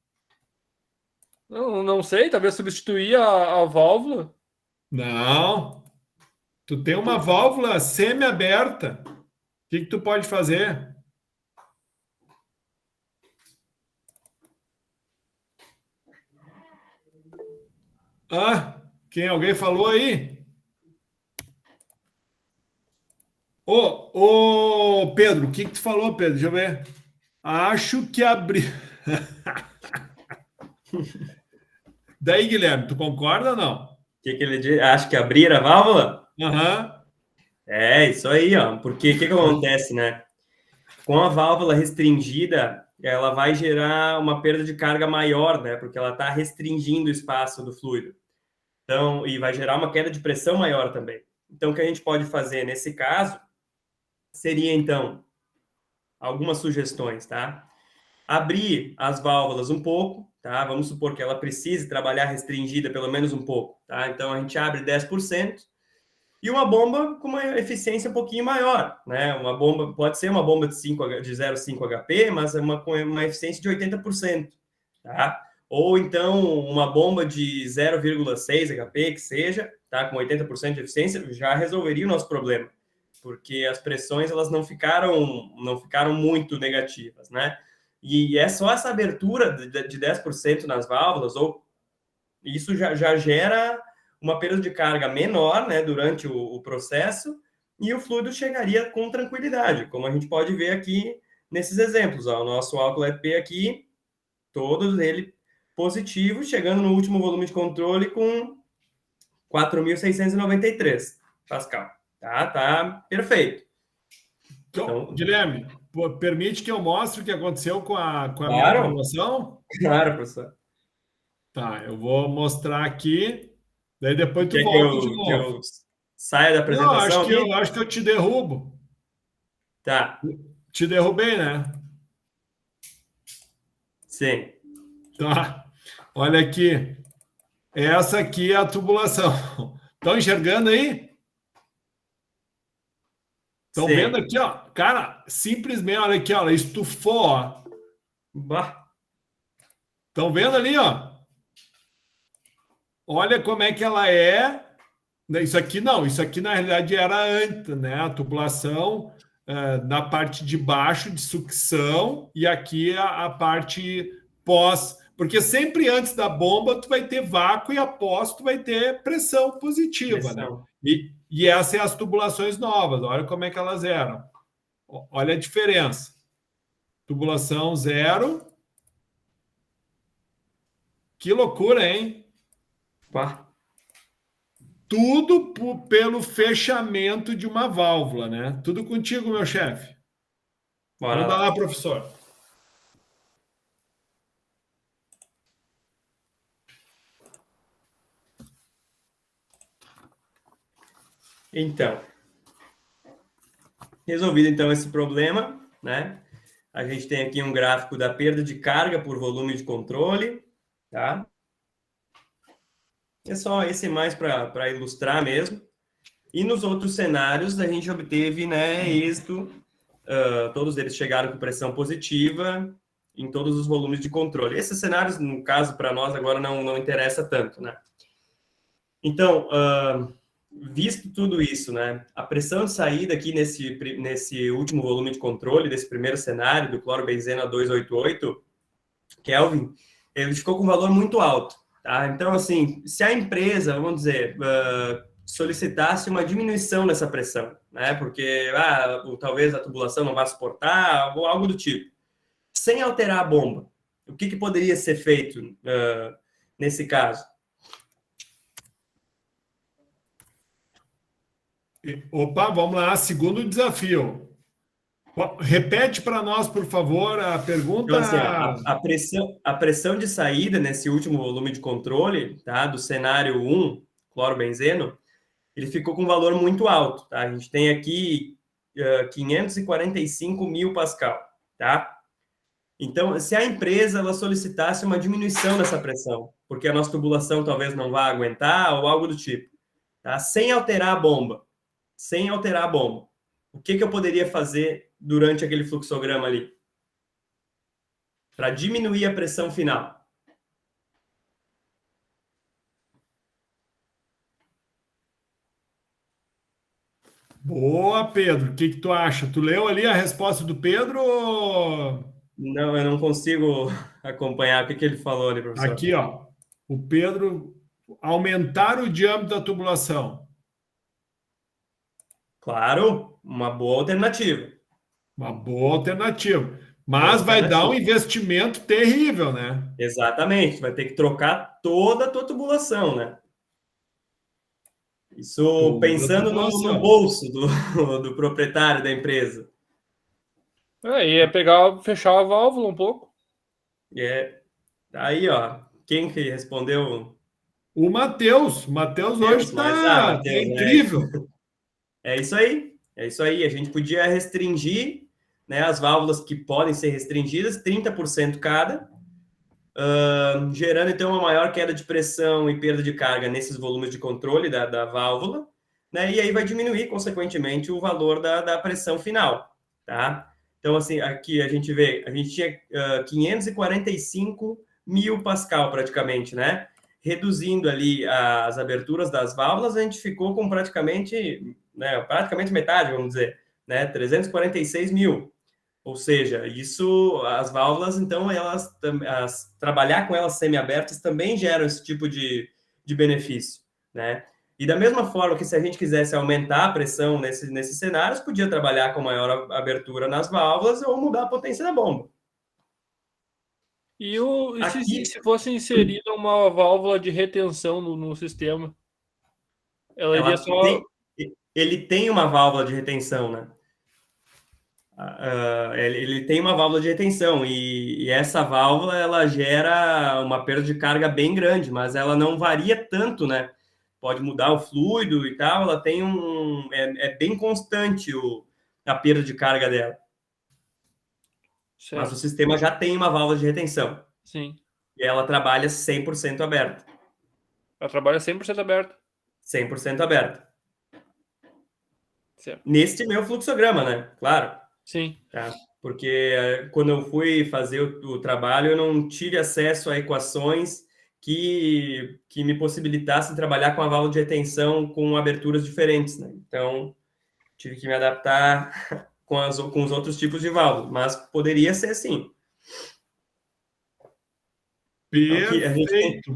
Não sei, talvez substituir a válvula. Não. Tu tem uma válvula semi-aberta. O que tu pode fazer? Alguém falou aí? Ô, Pedro, o que tu falou, Pedro? Deixa eu ver. Acho que abri. Daí, Guilherme, tu concorda ou não? O que ele diz? Acho que abrir a válvula? Aham. É, isso aí, ó. Porque o que acontece, né? Com a válvula restringida, ela vai gerar uma perda de carga maior, né? Porque ela está restringindo o espaço do fluido. Então, e vai gerar uma queda de pressão maior também. Então, o que a gente pode fazer nesse caso seria, então, algumas sugestões, tá? Abrir as válvulas um pouco, tá? Vamos supor que ela precise trabalhar restringida pelo menos um pouco, tá? Então, a gente abre 10%. E uma bomba com uma eficiência um pouquinho maior, né? Uma bomba, pode ser uma bomba de 0,5 HP, mas com uma eficiência de 80%, tá? Ou então uma bomba de 0,6 HP, que seja, tá? Com 80% de eficiência, já resolveria o nosso problema, porque as pressões elas não ficaram muito negativas, né? E é só essa abertura de 10% nas válvulas, ou isso já gera uma perda de carga menor, né, durante o processo, e o fluido chegaria com tranquilidade, como a gente pode ver aqui nesses exemplos. Ó, o nosso álcool EP aqui, todos ele positivos, chegando no último volume de controle com 4.693 Pascal. Tá perfeito. Então, Guilherme, permite que eu mostre o que aconteceu com a Claro. minha tubulação? Claro, professor. Tá, eu vou mostrar aqui. Daí depois tu Quer volta de que novo. eu saia da Não, apresentação aqui? eu acho que eu te derrubo. Tá, Te derrubei, né? sim. Tá. Olha aqui. Essa aqui é a tubulação. Estão enxergando aí? Estão vendo Sim. aqui, ó? Cara, simplesmente, olha aqui, ó, ela estufou, ó. Bah, Estão vendo ali, ó? Olha como é que ela é. Isso aqui não, isso aqui na realidade era antes, né? A tubulação na parte de baixo de sucção e aqui a parte pós. Porque sempre antes da bomba tu vai ter vácuo e após tu vai ter pressão positiva, né? pressão. E essas são as tubulações novas. Olha como é que elas eram. Olha a diferença. Tubulação zero. Que loucura, hein? Bah, Tudo pelo fechamento de uma válvula, né? Tudo contigo, meu chefe. bora Manda lá, lá. professor. Então, resolvido então esse problema, né? A gente tem aqui um gráfico da perda de carga por volume de controle, tá? É só esse mais para ilustrar mesmo. E nos outros cenários a gente obteve, né, êxito, todos eles chegaram com pressão positiva em todos os volumes de controle. Esses cenários, no caso, para nós agora não interessa tanto, né? Então, visto tudo isso, né, a pressão de saída aqui nesse último volume de controle, desse primeiro cenário, do clorobenzeno a 288 Kelvin, ele ficou com um valor muito alto. Tá? Então, assim, se a empresa, vamos dizer, solicitasse uma diminuição nessa pressão, né, porque talvez a tubulação não vá suportar, ou algo do tipo, sem alterar a bomba, o que poderia ser feito nesse caso? Opa, vamos lá. Segundo desafio. Repete para nós, por favor, a pergunta. Então, assim, a pressão de saída nesse último volume de controle, tá, do cenário 1, clorobenzeno, ele ficou com um valor muito alto. Tá? A gente tem aqui 545 mil pascal. Tá? Então, se a empresa ela solicitasse uma diminuição dessa pressão, porque a nossa tubulação talvez não vá aguentar ou algo do tipo, tá? Sem alterar a bomba, o que eu poderia fazer durante aquele fluxograma ali? Para diminuir a pressão final. Boa, Pedro. O que tu acha? Tu leu ali a resposta do Pedro? Não, eu não consigo acompanhar o que ele falou ali, professor. Aqui, ó. O Pedro aumentar o diâmetro da tubulação. Claro, uma boa alternativa. Uma boa alternativa. Mas vai dar um investimento terrível, né? Exatamente. Vai ter que trocar toda a tua tubulação, né? Isso Toda pensando no bolso do proprietário da empresa. E fechar a válvula um pouco. Aí, ó, quem que respondeu? O Matheus. O Matheus hoje está incrível. É isso aí. A gente podia restringir, né, as válvulas que podem ser restringidas, 30% cada, gerando, então, uma maior queda de pressão e perda de carga nesses volumes de controle da válvula, né, e aí vai diminuir, consequentemente, o valor da pressão final, tá? Então, assim, aqui a gente tinha 545 mil pascal, praticamente, né? Reduzindo ali as aberturas das válvulas, a gente ficou com praticamente metade, vamos dizer, né? 346 mil. Ou seja, as válvulas, então, trabalhar com elas semi-abertas também geram esse tipo de benefício, né? E da mesma forma que se a gente quisesse aumentar a pressão nesses cenários, podia trabalhar com maior abertura nas válvulas ou mudar a potência da bomba. E se fosse inserida uma válvula de retenção no sistema? Ele tem uma válvula de retenção, né? Ele tem uma válvula de retenção e essa válvula ela gera uma perda de carga bem grande, mas ela não varia tanto, né? pode mudar o fluido e tal, ela tem é bem constante a perda de carga dela. Certo. Mas o sistema já tem uma válvula de retenção. Sim. E ela trabalha 100% aberta. Ela trabalha 100% aberta. 100% aberta. Certo. Neste meu fluxograma, né? Claro. Sim. Tá? Porque quando eu fui fazer o trabalho, eu não tive acesso a equações que me possibilitassem trabalhar com a válvula de retenção com aberturas diferentes, né? Então, tive que me adaptar com os outros tipos de válvula, mas poderia ser assim. Perfeito,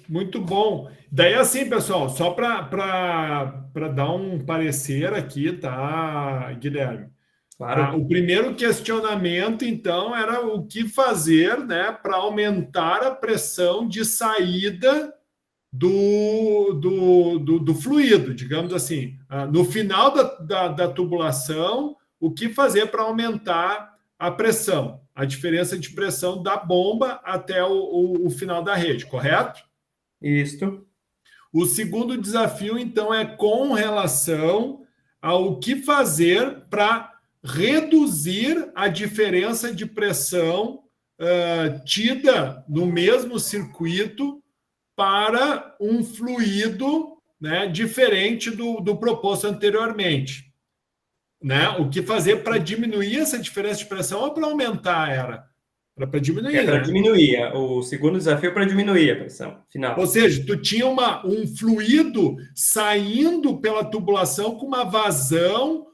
muito bom. Daí, assim, pessoal, só para dar um parecer aqui, tá, Guilherme? Claro. O primeiro questionamento, então, era o que fazer, né, para aumentar a pressão de saída do fluido, digamos assim. No final da tubulação, o que fazer para aumentar a pressão, a diferença de pressão da bomba até o final da rede, correto? Isto. O segundo desafio, então, é com relação ao que fazer para reduzir a diferença de pressão tida no mesmo circuito para um fluido, né, diferente do proposto anteriormente. Né? O que fazer para diminuir essa diferença de pressão ou para aumentar era? Para diminuir. É para né? diminuir. O segundo desafio é para diminuir a pressão final. Ou seja, tu tinha um fluido saindo pela tubulação com uma vazão.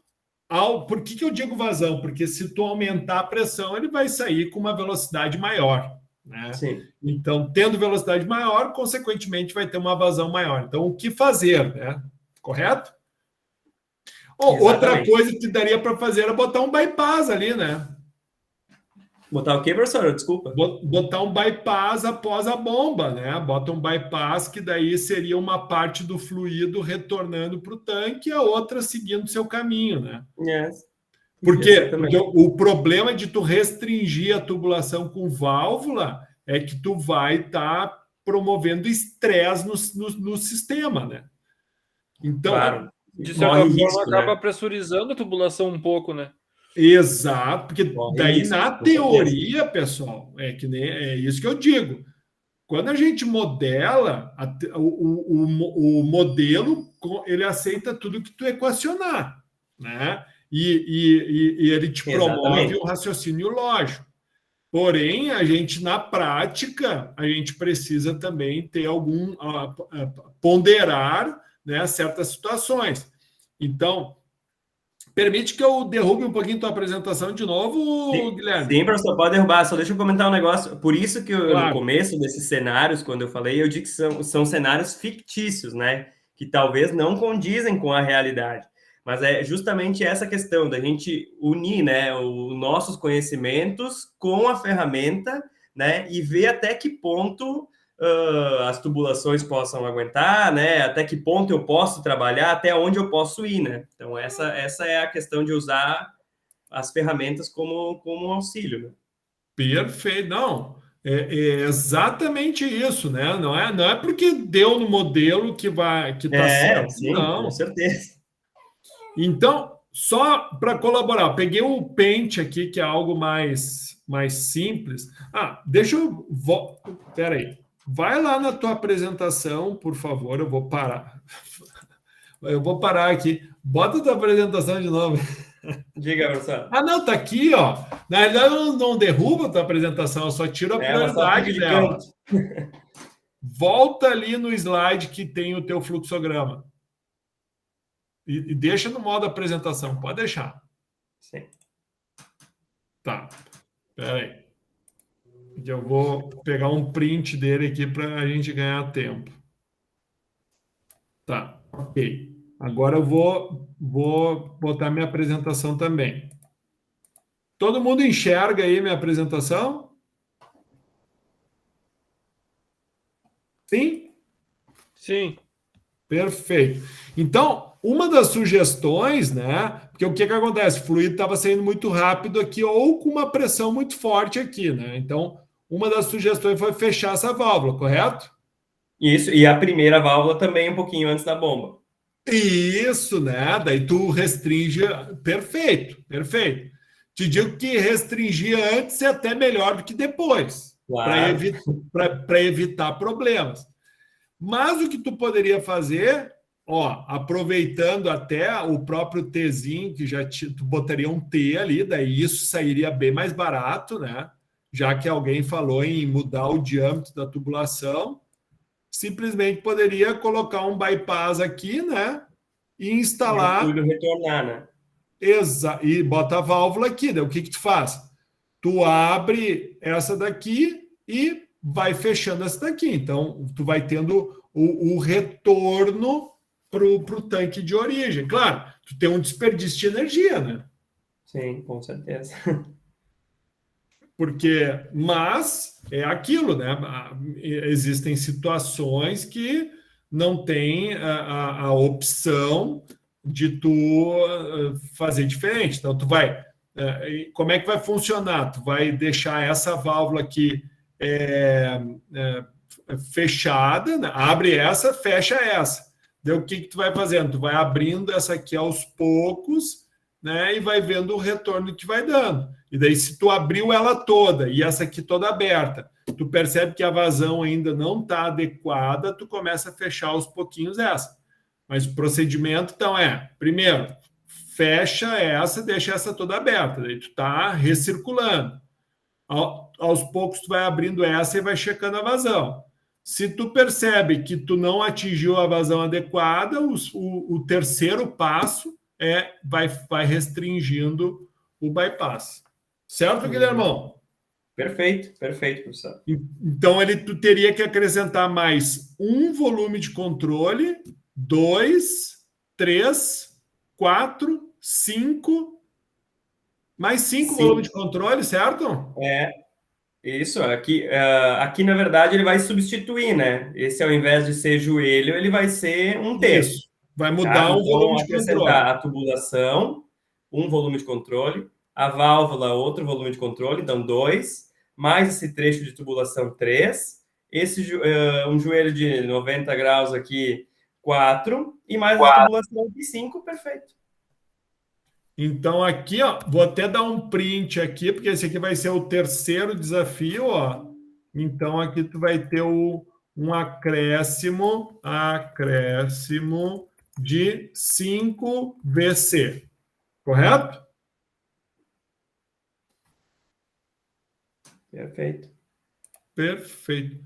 Por que eu digo vazão? Porque se tu aumentar a pressão, ele vai sair com uma velocidade maior. Né? Sim. Então, tendo velocidade maior, consequentemente, vai ter uma vazão maior. Então, o que fazer? Né? Correto? Outra coisa que daria para fazer é botar um bypass ali, né? Botar o quê, professor? Desculpa. Botar um bypass após a bomba, né? Bota um bypass que daí seria uma parte do fluido retornando para o tanque e a outra seguindo seu caminho, né? Yes. Porque o problema de tu restringir a tubulação com válvula é que tu vai estar promovendo estresse no sistema, né? Então, claro. De certa forma, acaba pressurizando a tubulação um pouco, né? Exato, porque daí na teoria, pessoal, é isso que eu digo. Quando a gente modela, o modelo, ele aceita tudo que tu equacionar, né? E ele te promove o raciocínio lógico. Porém, a gente, na prática, a gente precisa também ter ponderar, né, certas situações. Então, permite que eu derrube um pouquinho tua apresentação de novo, Guilherme? Sim, professor, pode derrubar. Só deixa eu comentar um negócio. Por isso que no começo desses cenários, quando eu falei, eu disse que são cenários fictícios, né? Que talvez não condizem com a realidade. Mas é justamente essa questão da gente unir, né, os nossos conhecimentos com a ferramenta, né? E ver até que ponto as tubulações possam aguentar, né? Até que ponto eu posso trabalhar, até onde eu posso ir, né? Então, essa é a questão de usar as ferramentas como auxílio, né? Perfeito. Não, é exatamente isso, né? Não é porque deu no modelo que está certo. Sim, não. Com certeza. Então, só para colaborar, peguei o Paint aqui, que é algo mais simples. Deixa eu... Espera aí. Vai lá na tua apresentação, por favor. Eu vou parar. Eu vou parar aqui. Bota a tua apresentação de novo. Diga, professor. Não, tá aqui, ó. Na realidade, eu não derrubo a tua apresentação, eu só tiro a prioridade dela. Volta ali no slide que tem o teu fluxograma. E deixa no modo apresentação. Pode deixar. Sim. Tá. Espera aí. Eu vou pegar um print dele aqui para a gente ganhar tempo. Tá, ok. Agora eu vou botar minha apresentação também. Todo mundo enxerga aí minha apresentação? Sim? Sim. Perfeito. Então, uma das sugestões, né? Porque o que acontece? O fluido estava saindo muito rápido aqui ou com uma pressão muito forte aqui, né? Então, uma das sugestões foi fechar essa válvula, correto? Isso, e a primeira válvula também um pouquinho antes da bomba. Isso, né? Daí tu restringe. Perfeito, perfeito. Te digo que restringir antes é até melhor do que depois, Claro. para evitar problemas. Mas o que tu poderia fazer, ó, aproveitando até o próprio Tzinho, que tu botaria um T ali, daí isso sairia bem mais barato, né? Já que alguém falou em mudar o diâmetro da tubulação, simplesmente poderia colocar um bypass aqui, né? E E o instalar fluido retornar, né? e bota a válvula aqui. Daí o que tu faz? Tu abre essa daqui e vai fechando essa daqui. Então, tu vai tendo o retorno para o tanque de origem. Claro, tu tem um desperdício de energia, né? Sim, com certeza. Mas é aquilo, né? Existem situações que não tem a opção de tu fazer diferente. Então, tu vai. Como é que vai funcionar? Tu vai deixar essa válvula aqui fechada, né? Abre essa, fecha essa. Daí o que tu vai fazendo? Tu vai abrindo essa aqui aos poucos, né? E vai vendo o retorno que vai dando. E daí, se tu abriu ela toda e essa aqui toda aberta, tu percebe que a vazão ainda não está adequada, tu começa a fechar aos pouquinhos essa. Mas o procedimento, então, primeiro, fecha essa, deixa essa toda aberta, daí tu está recirculando. Aos poucos tu vai abrindo essa e vai checando a vazão. Se tu percebe que tu não atingiu a vazão adequada, o terceiro passo vai restringindo o bypass. Certo, Guilhermão? Perfeito, professor. Então, tu teria que acrescentar mais um volume de controle, 2, 3, 4, 5, mais 5 volumes de controle, certo? Isso. Aqui, na verdade, ele vai substituir, né? Esse, ao invés de ser joelho, ele vai ser um T. Isso. Vai mudar o Então, volume de controle. acrescentar a tubulação, um volume de controle, a válvula, outro volume de controle, então 2, mais esse trecho de tubulação 3, um joelho de 90 graus aqui, 4, e mais a tubulação de 5, perfeito. Então, aqui, ó, vou até dar um print aqui, porque esse aqui vai ser o terceiro desafio, ó. Então, aqui tu vai ter um acréscimo de 5 VC. Correto? Perfeito. Perfeito.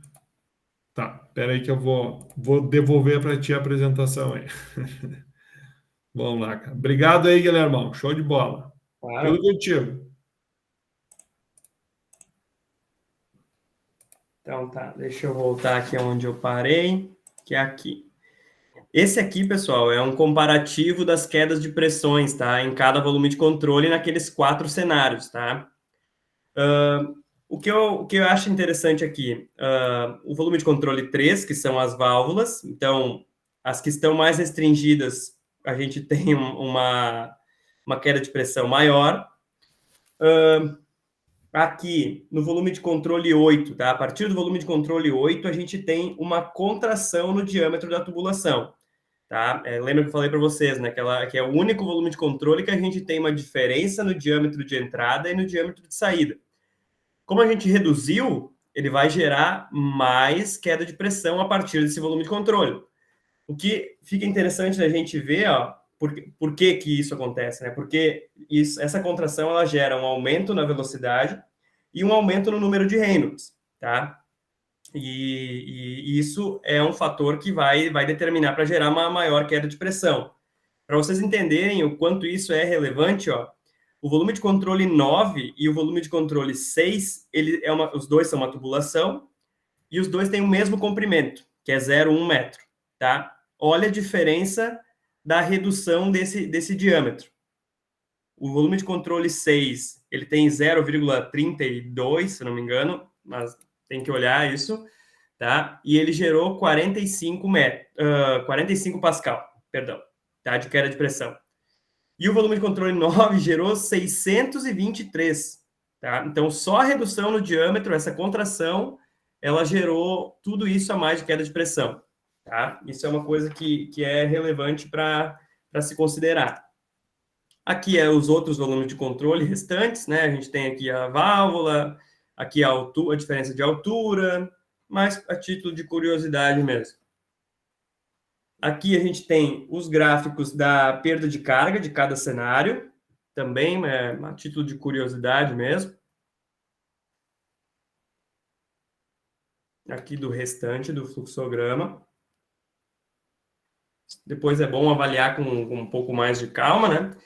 Tá, espera aí que eu vou devolver para ti a apresentação aí. Vamos lá, cara. Obrigado aí, Guilhermão. Show de bola. Claro. Tudo contigo. Então tá, deixa eu voltar aqui onde eu parei, que é aqui. Esse aqui, pessoal, é um comparativo das quedas de pressões, tá? Em cada volume de controle naqueles 4 cenários, tá? O que eu acho interessante aqui, o volume de controle 3, que são as válvulas, então, as que estão mais restringidas, a gente tem uma queda de pressão maior. Aqui, no volume de controle 8, tá? A partir do volume de controle 8, a gente tem uma contração no diâmetro da tubulação, tá? Lembra que eu falei para vocês, né? Que é o único volume de controle que a gente tem uma diferença no diâmetro de entrada e no diâmetro de saída. Como a gente reduziu, ele vai gerar mais queda de pressão a partir desse volume de controle. O que fica interessante da gente ver, ó, por que isso acontece, né? Porque essa contração ela gera um aumento na velocidade e um aumento no número de Reynolds, tá? E isso é um fator que vai determinar para gerar uma maior queda de pressão. Para vocês entenderem o quanto isso é relevante, ó, o volume de controle 9 e o volume de controle 6, os dois são uma tubulação e os dois têm o mesmo comprimento, que é 0,1 metro, tá? Olha a diferença da redução desse diâmetro. O volume de controle 6, ele tem 0,32, se não me engano, mas tem que olhar isso, tá? E ele gerou 45 pascal, perdão, tá? De queda de pressão. E o volume de controle 9 gerou 623, tá? Então, só a redução no diâmetro, essa contração, ela gerou tudo isso a mais de queda de pressão. Tá? Isso é uma coisa que é relevante para se considerar. Aqui é os outros volumes de controle restantes, né? A gente tem aqui a válvula, aqui a diferença de altura, mas a título de curiosidade mesmo. Aqui a gente tem os gráficos da perda de carga de cada cenário, também a título de curiosidade mesmo. Aqui do restante do fluxograma. Depois é bom avaliar com um pouco mais de calma, né?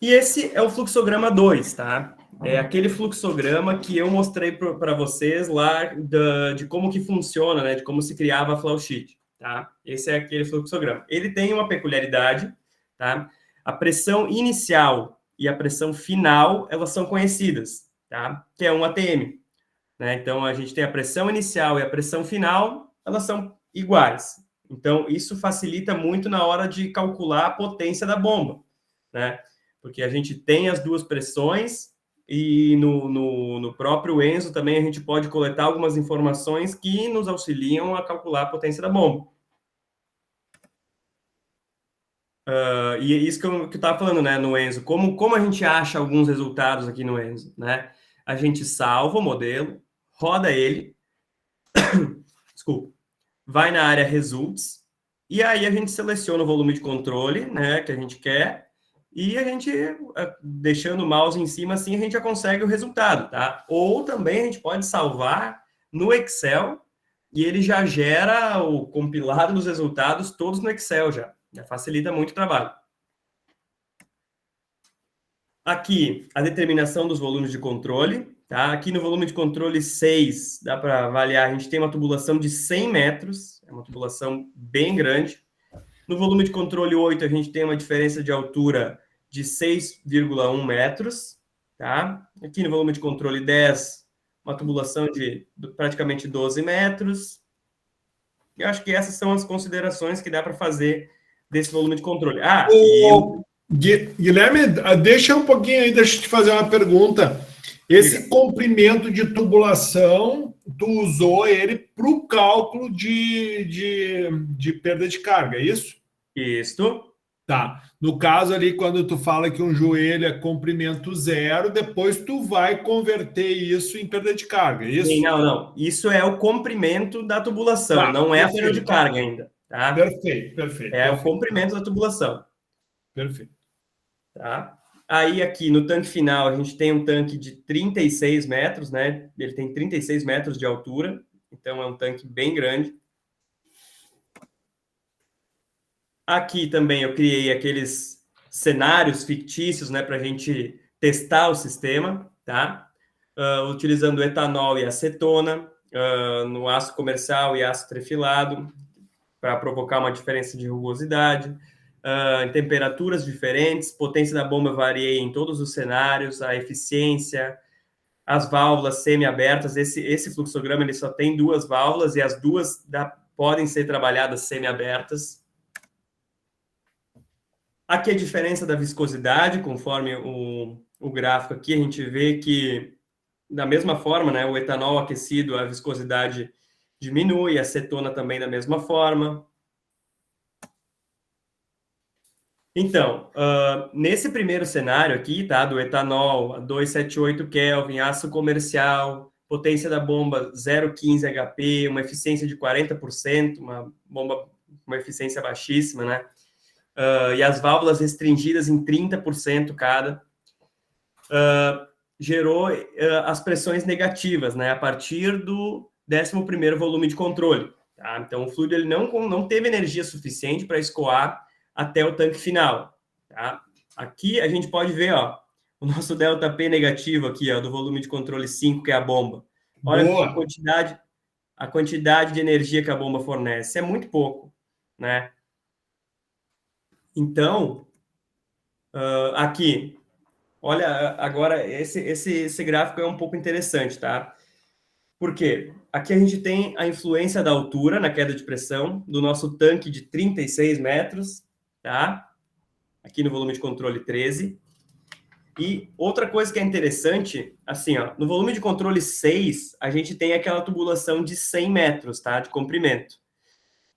E esse é o fluxograma 2, tá? É aquele fluxograma que eu mostrei para vocês lá de como que funciona, né? De como se criava a flowsheet, tá? Esse é aquele fluxograma. Ele tem uma peculiaridade, tá? A pressão inicial e a pressão final, elas são conhecidas, tá? Que é um ATM, né? Então, a gente tem a pressão inicial e a pressão final, elas são iguais. Então, isso facilita muito na hora de calcular a potência da bomba, né? Porque a gente tem as duas pressões e no próprio Enso também a gente pode coletar algumas informações que nos auxiliam a calcular a potência da bomba. E é isso que eu estava falando, né, no Enso. Como a gente acha alguns resultados aqui no Enso, né? A gente salva o modelo, roda ele, desculpa, vai na área Results, e aí a gente seleciona o volume de controle, né, que a gente quer, e a gente, deixando o mouse em cima, assim, a gente já consegue o resultado, tá? Ou também a gente pode salvar no Excel, e ele já gera o compilado dos resultados todos no Excel já facilita muito o trabalho. Aqui, a determinação dos volumes de controle, tá? Aqui no volume de controle 6, dá para avaliar, a gente tem uma tubulação de 100 metros, é uma tubulação bem grande. No volume de controle 8, a gente tem uma diferença de altura de 6,1 metros, tá? Aqui no volume de controle 10, uma tubulação de praticamente 12 metros. Eu acho que essas são as considerações que dá para fazer desse volume de controle. Guilherme, deixa um pouquinho aí, deixa eu te fazer uma pergunta. Esse comprimento de tubulação, tu usou ele para o cálculo de perda de carga, é isso? Isso. Tá. No caso ali, quando tu fala que um joelho é comprimento zero, depois tu vai converter isso em perda de carga, é isso? Sim, não. Isso é o comprimento da tubulação, não é a perda de carga ainda, tá? Perfeito. O comprimento da tubulação. Perfeito. Tá? Aí aqui no tanque final a gente tem um tanque de 36 metros, né? Ele tem 36 metros de altura, então é um tanque bem grande. Aqui também eu criei aqueles cenários fictícios, né, para a gente testar o sistema, tá? Utilizando etanol e acetona, no aço comercial e aço trefilado, para provocar uma diferença de rugosidade, em temperaturas diferentes, potência da bomba variei em todos os cenários, a eficiência, as válvulas semi-abertas. Esse fluxograma ele só tem 2 válvulas e as duas podem ser trabalhadas semi-abertas. Aqui a diferença da viscosidade, conforme o gráfico aqui, a gente vê que, da mesma forma, né, o etanol aquecido, a viscosidade diminui, a acetona também da mesma forma. Então, nesse primeiro cenário aqui, tá, do etanol, 278 Kelvin, aço comercial, potência da bomba 0,15 HP, uma eficiência de 40%, uma bomba com uma eficiência baixíssima, né? E as válvulas restringidas em 30% cada, gerou as pressões negativas, né, a partir do 11º volume de controle. Tá? Então, o fluido ele não teve energia suficiente para escoar até o tanque final. Tá? Aqui a gente pode ver, ó, o nosso ΔP negativo aqui, ó, do volume de controle 5, que é a bomba. Olha a quantidade de energia que a bomba fornece. É muito pouco, né? Então, aqui, olha, agora esse gráfico é um pouco interessante, tá? Por quê? Aqui a gente tem a influência da altura na queda de pressão do nosso tanque de 36 metros, tá? Aqui no volume de controle 13. E outra coisa que é interessante, assim, ó, no volume de controle 6, a gente tem aquela tubulação de 100 metros, tá, de comprimento.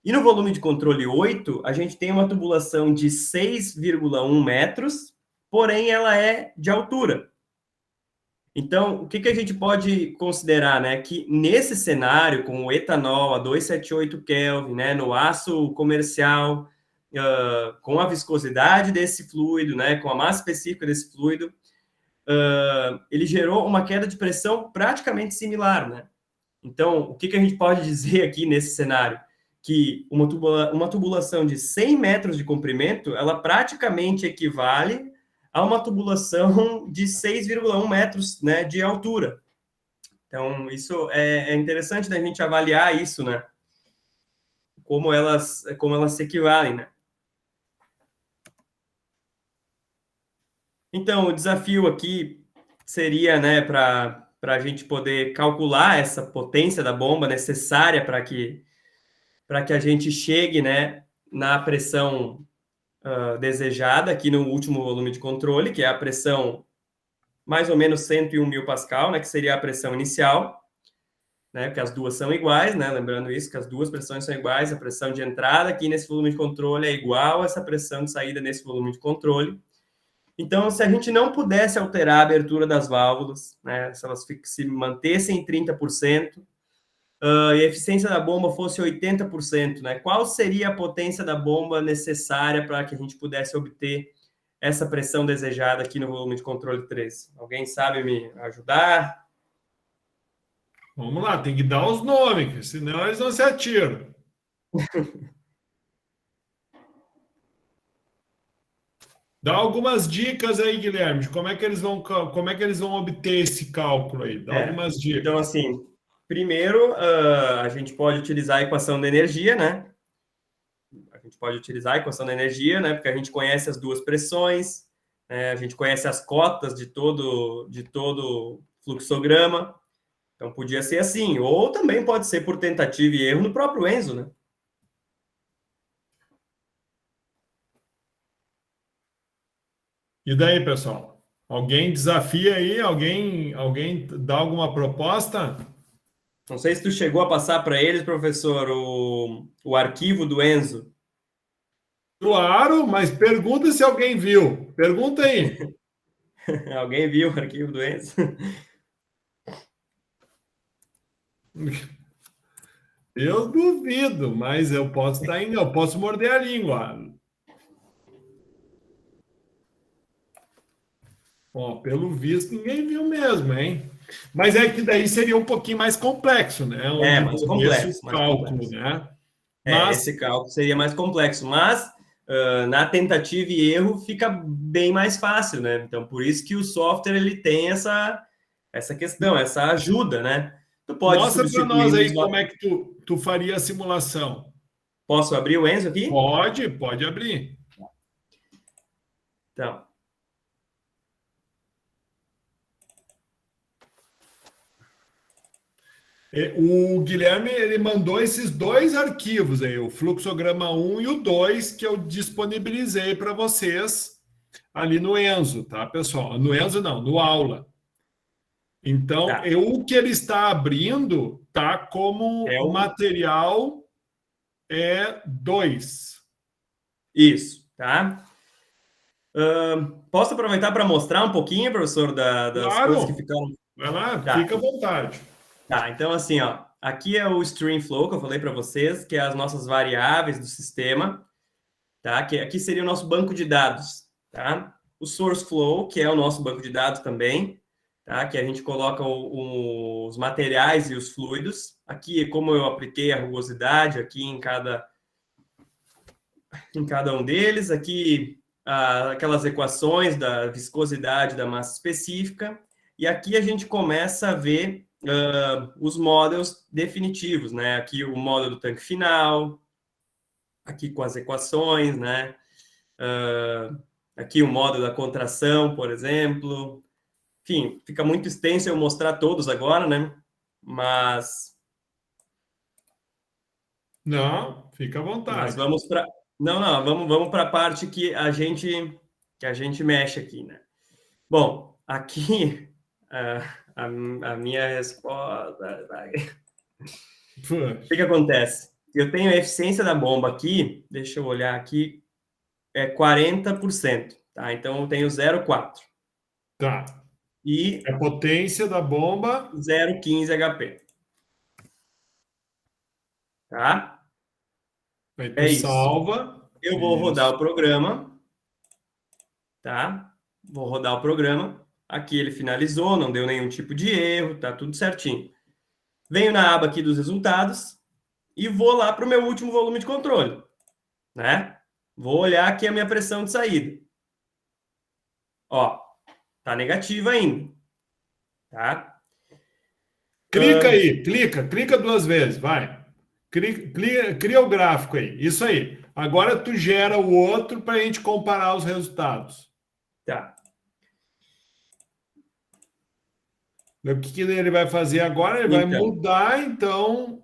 E no volume de controle 8, a gente tem uma tubulação de 6,1 metros, porém ela é de altura. Então, o que a gente pode considerar, né? Que nesse cenário, com o etanol a 278 Kelvin, né, no aço comercial, com a viscosidade desse fluido, né, com a massa específica desse fluido, ele gerou uma queda de pressão praticamente similar, né? Então, o que a gente pode dizer aqui nesse cenário? Que uma tubulação de 100 metros de comprimento, ela praticamente equivale a uma tubulação de 6,1 metros, né, de altura. Então, isso é interessante da gente avaliar isso, né? Como elas se equivalem, né? Então, o desafio aqui seria, né, para a gente poder calcular essa potência da bomba necessária para que a gente chegue, né, na pressão desejada aqui no último volume de controle, que é a pressão mais ou menos 101 mil pascal, né, que seria a pressão inicial, né, porque as duas são iguais, né, lembrando isso, que as duas pressões são iguais, a pressão de entrada aqui nesse volume de controle é igual a essa pressão de saída nesse volume de controle. Então, se a gente não pudesse alterar a abertura das válvulas, né, se elas se mantessem em 30%, e a eficiência da bomba fosse 80%, né? Qual seria a potência da bomba necessária para que a gente pudesse obter essa pressão desejada aqui no volume de controle 3? Alguém sabe me ajudar? Vamos lá, tem que dar os nomes, senão eles não se atiram. Dá algumas dicas aí, Guilherme, de como é que eles vão obter esse cálculo aí. Dá algumas dicas. Então, assim, primeiro, a gente pode utilizar a equação da energia, né? Porque a gente conhece as duas pressões, né? A gente conhece as cotas de todo fluxograma. Então, podia ser assim. Ou também pode ser por tentativa e erro no próprio Enzo, né? E daí, pessoal? Alguém desafia aí? Alguém dá alguma proposta? Não sei se tu chegou a passar para eles, professor, o arquivo do Enzo. Claro, mas pergunta se alguém viu. Pergunta aí. Alguém viu o arquivo do Enzo? Eu duvido, mas eu posso estar indo, eu posso morder a língua. Ó, pelo visto, ninguém viu mesmo, hein? Mas é que daí seria um pouquinho mais complexo, né? Onde mais complexo. O cálculo, né? Esse cálculo seria mais complexo, mas na tentativa e erro fica bem mais fácil, né? Então, por isso que o software ele tem essa questão, essa ajuda, né? Tu pode mostra para nós aí como é é que tu faria a simulação. Posso abrir o Enzo aqui? Pode abrir. Então. O Guilherme ele mandou esses dois arquivos aí, o fluxograma 1 e o 2, que eu disponibilizei para vocês ali no Enzo, tá, pessoal? No Enzo não, no aula. Então, o que ele está abrindo tá como material 2. Isso, tá? Posso aproveitar para mostrar um pouquinho, professor, das coisas que ficaram... Vai lá, fica à vontade. Tá, então assim, ó, aqui é o stream flow que eu falei para vocês, que é as nossas variáveis do sistema, tá? Que aqui seria o nosso banco de dados, tá? O source flow, que é o nosso banco de dados também, tá? Que a gente coloca os materiais e os fluidos. Aqui, como eu apliquei a rugosidade aqui em cada um deles, aqui aquelas equações da viscosidade da massa específica, e aqui a gente começa a ver os models definitivos, né? Aqui o modelo do tanque final, aqui com as equações, né? Aqui o modelo da contração, por exemplo. Enfim, fica muito extenso eu mostrar todos agora, né? Mas... Não, fica à vontade. Mas vamos para... Não, vamos para a parte que a gente mexe aqui, né? Bom, aqui a minha resposta... O que acontece? Eu tenho a eficiência da bomba aqui, deixa eu olhar aqui, é 40%, tá? Então eu tenho 0,4. Tá. E A potência da bomba... 0,15 HP. Tá? Aí tu É isso. salva. Eu vou rodar o programa, tá? Vou rodar o programa. Aqui ele finalizou, não deu nenhum tipo de erro, tá tudo certinho. Venho na aba aqui dos resultados e vou lá para o meu último volume de controle, né? Vou olhar aqui a minha pressão de saída. Ó, tá negativa ainda, tá? Clica aí, clica 2 vezes, vai. Cria o gráfico aí, isso aí. Agora tu gera o outro para a gente comparar os resultados. Tá. O que ele vai fazer agora? Ele vai mudar, então,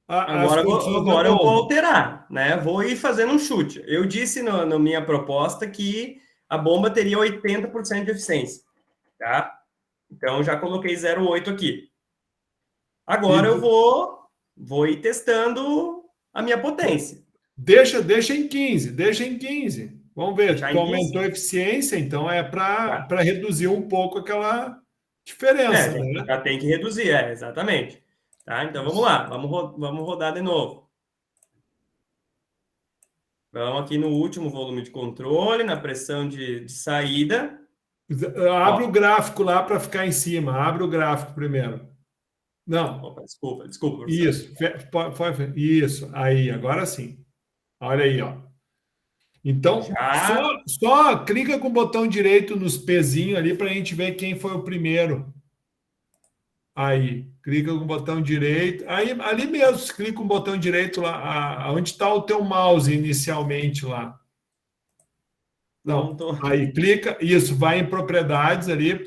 Agora, as condições da agora eu vou bomba. alterar, né? Vou ir fazendo um chute. Eu disse na minha proposta que a bomba teria 80% de eficiência, tá? Então, já coloquei 0,8 aqui. Agora eu vou ir testando a minha potência. Deixa em 15, deixa em 15. Vamos ver, Já tu aumentou a eficiência, então é para reduzir um pouco aquela diferença, né? Já tem que reduzir, exatamente. Tá? Então, vamos lá, vamos rodar de novo. Vamos aqui no último volume de controle, na pressão de saída. Abre o gráfico lá para ficar em cima. Abre o gráfico primeiro. Não. Opa, desculpa. Professor. Isso, isso. Aí, agora sim. Olha aí, ó. Então, só clica com o botão direito nos pezinhos ali para a gente ver quem foi o primeiro. Aí, clica com o botão direito. Aí, ali mesmo, clica com o botão direito lá, onde está o teu mouse inicialmente lá. Não, aí clica, isso, vai em propriedades ali,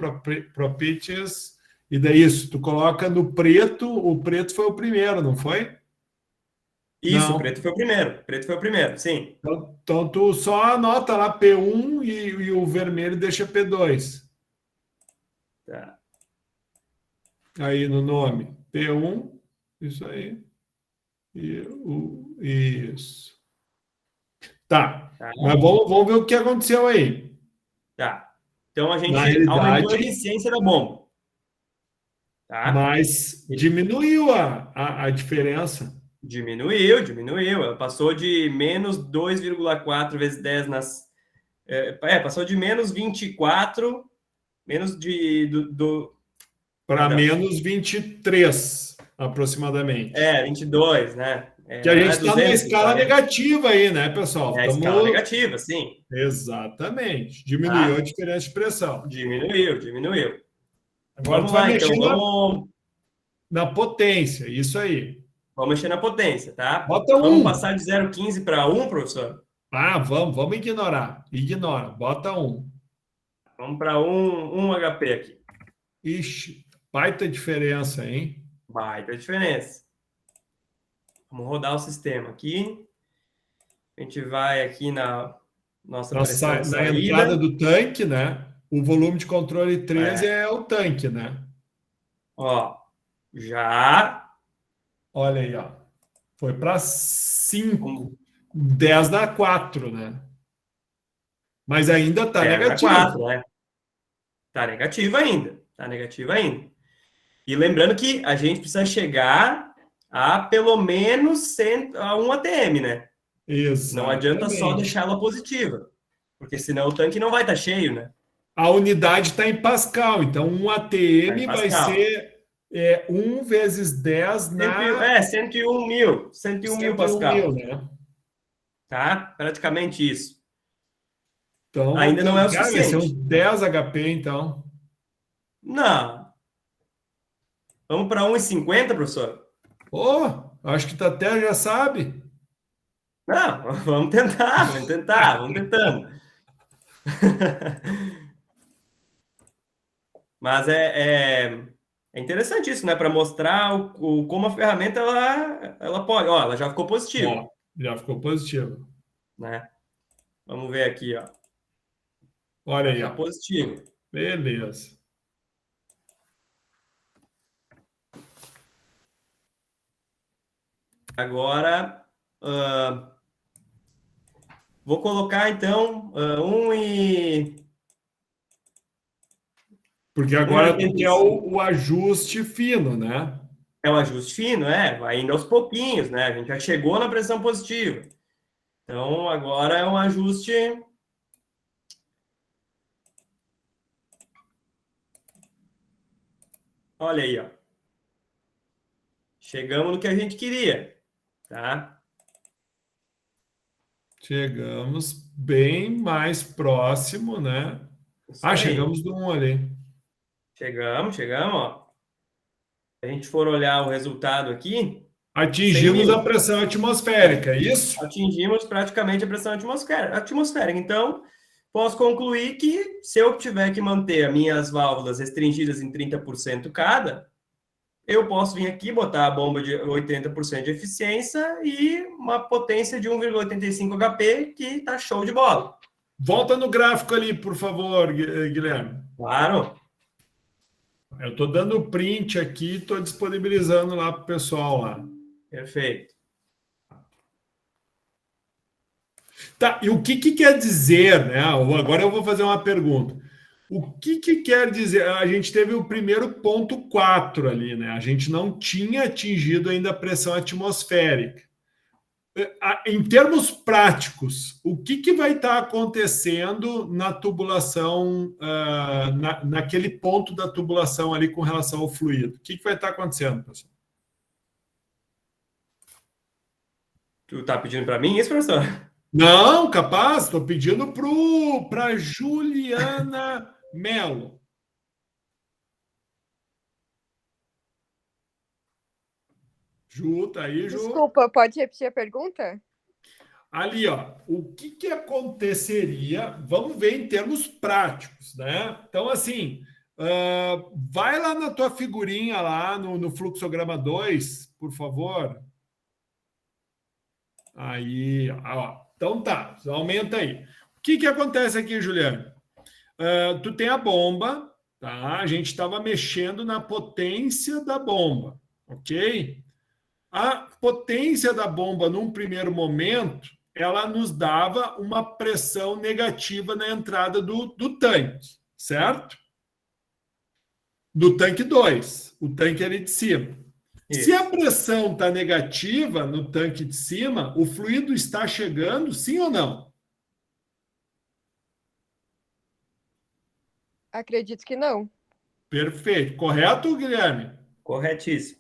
properties, e daí isso, tu coloca no preto, o preto foi o primeiro, não foi? Isso, não. O preto foi o primeiro, sim. Então tu só anota lá P1 e o vermelho deixa P2. Tá. Aí no nome, P1, isso aí, isso. Tá. Mas vamos ver o que aconteceu aí. Tá. Então a gente aumentou a eficiência da bomba. Tá? Mas diminuiu a diferença. Diminuiu. Ela passou de menos 2,4 vezes 10 nas... passou de menos 24, menos para menos 23, aproximadamente. 22, né? Que a gente está numa escala negativa aí, né, pessoal? Escala negativa, sim. Exatamente. Diminuiu a diferença de pressão. Diminuiu. Agora tu vai mexer na potência, isso aí. Vamos mexer na potência, tá? Bota 1. Vamos passar de 0,15 para 1, professor? Vamos ignorar. Ignora, bota 1. Vamos para 1 HP aqui. Ixi, baita diferença, hein? Baita diferença. Vamos rodar o sistema aqui. A gente vai aqui na nossa pressão de saída. Na entrada do tanque, né? O volume de controle 13 é o tanque, né? Ó, já... Olha aí, ó. Foi para 5. 10 dá 4, né? Mas ainda está negativo. 4, né? Está negativo ainda. E lembrando que a gente precisa chegar a pelo menos 1 ATM, né? Exatamente. Não adianta só deixar ela positiva, porque senão o tanque não vai estar cheio, né? A unidade está em Pascal, então 1 ATM vai ser 1 vezes 10 na... 101 mil. 101 mil Pascal. Né? Tá? Praticamente isso. Então, ainda não é o suficiente. Vai ser uns 10 HP, então. Não. Vamos para 1,50, professor? Acho que tu até já sabe. Não, vamos tentar, vamos tentando. Mas é interessante isso, né? Para mostrar como a ferramenta ela pode. Ó, ela já ficou positiva. Já ficou positivo. Né? Vamos ver aqui, ó. Olha aí, ó. Positivo. Beleza. Agora, vou colocar, então, Porque agora tu quer o ajuste fino, né? É um ajuste fino, vai indo aos pouquinhos, né? A gente já chegou na pressão positiva. Então, agora é um ajuste. Olha aí, ó. Chegamos no que a gente queria, tá? Chegamos bem mais próximo, né? Isso aí. Chegamos no 1 ali. Chegamos, ó. Se a gente for olhar o resultado aqui, Atingimos a pressão atmosférica, é isso? Atingimos praticamente a pressão atmosférica. Então, posso concluir que se eu tiver que manter as minhas válvulas restringidas em 30% cada, eu posso vir aqui botar a bomba de 80% de eficiência e uma potência de 1,85 HP, que está show de bola. Volta no gráfico ali, por favor, Guilherme. Claro. Eu estou dando print aqui, estou disponibilizando lá para o pessoal lá. Perfeito. Tá, e o que quer dizer, né? Agora eu vou fazer uma pergunta. O que quer dizer? A gente teve o primeiro ponto 4 ali, né? A gente não tinha atingido ainda a pressão atmosférica. Em termos práticos, o que vai estar acontecendo na tubulação, naquele ponto da tubulação ali com relação ao fluido? O que vai estar acontecendo, pessoal? Tu tá pedindo para mim isso, professor? Não, capaz, estou pedindo para Juliana Melo. Ju, tá aí, Ju? Desculpa, pode repetir a pergunta? Ali, ó, o que aconteceria? Vamos ver em termos práticos, né? Então, assim, vai lá na tua figurinha lá no fluxograma 2, por favor. Aí, ó. Então tá, aumenta aí. O que acontece aqui, Juliano? Tu tem a bomba, tá? A gente estava mexendo na potência da bomba, ok? A potência da bomba, num primeiro momento, ela nos dava uma pressão negativa na entrada do tanque, certo? Do tanque 2, o tanque ali de cima. Isso. Se a pressão está negativa no tanque de cima, o fluido está chegando, sim ou não? Acredito que não. Perfeito. Correto, Guilherme? Corretíssimo.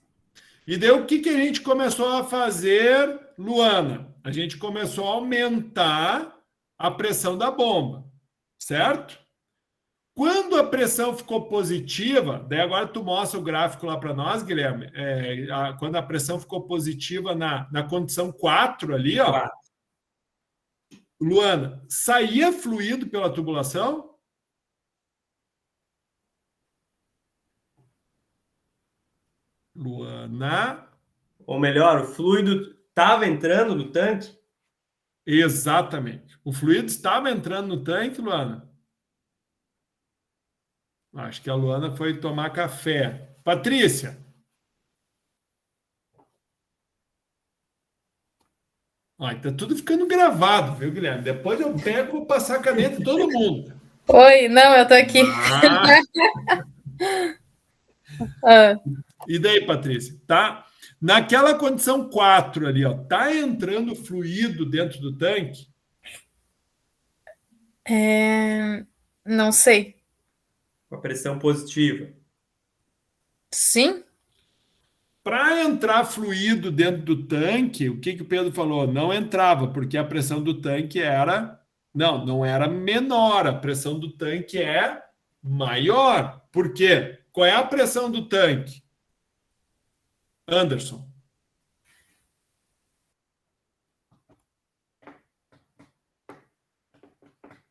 E daí o que a gente começou a fazer, Luana? A gente começou a aumentar a pressão da bomba, certo? Quando a pressão ficou positiva, daí agora tu mostra o gráfico lá para nós, Guilherme, quando a pressão ficou positiva na condição 4 ali, ó. 4. Luana, saía fluido pela tubulação? Luana. Ou melhor, o fluido estava entrando no tanque? Exatamente. O fluido estava entrando no tanque, Luana? Acho que a Luana foi tomar café. Patrícia. Tá tudo ficando gravado, viu, Guilherme? Depois eu pego e vou passar a caneta em todo mundo. Oi, não, eu tô aqui. E daí, Patrícia? Tá? Naquela condição 4 ali, ó, tá entrando fluido dentro do tanque? Não sei. Com a pressão positiva. Sim. Para entrar fluido dentro do tanque, o que o Pedro falou? Não entrava, porque a pressão do tanque era... Não era menor, a pressão do tanque é maior. Por quê? Qual é a pressão do tanque? Anderson.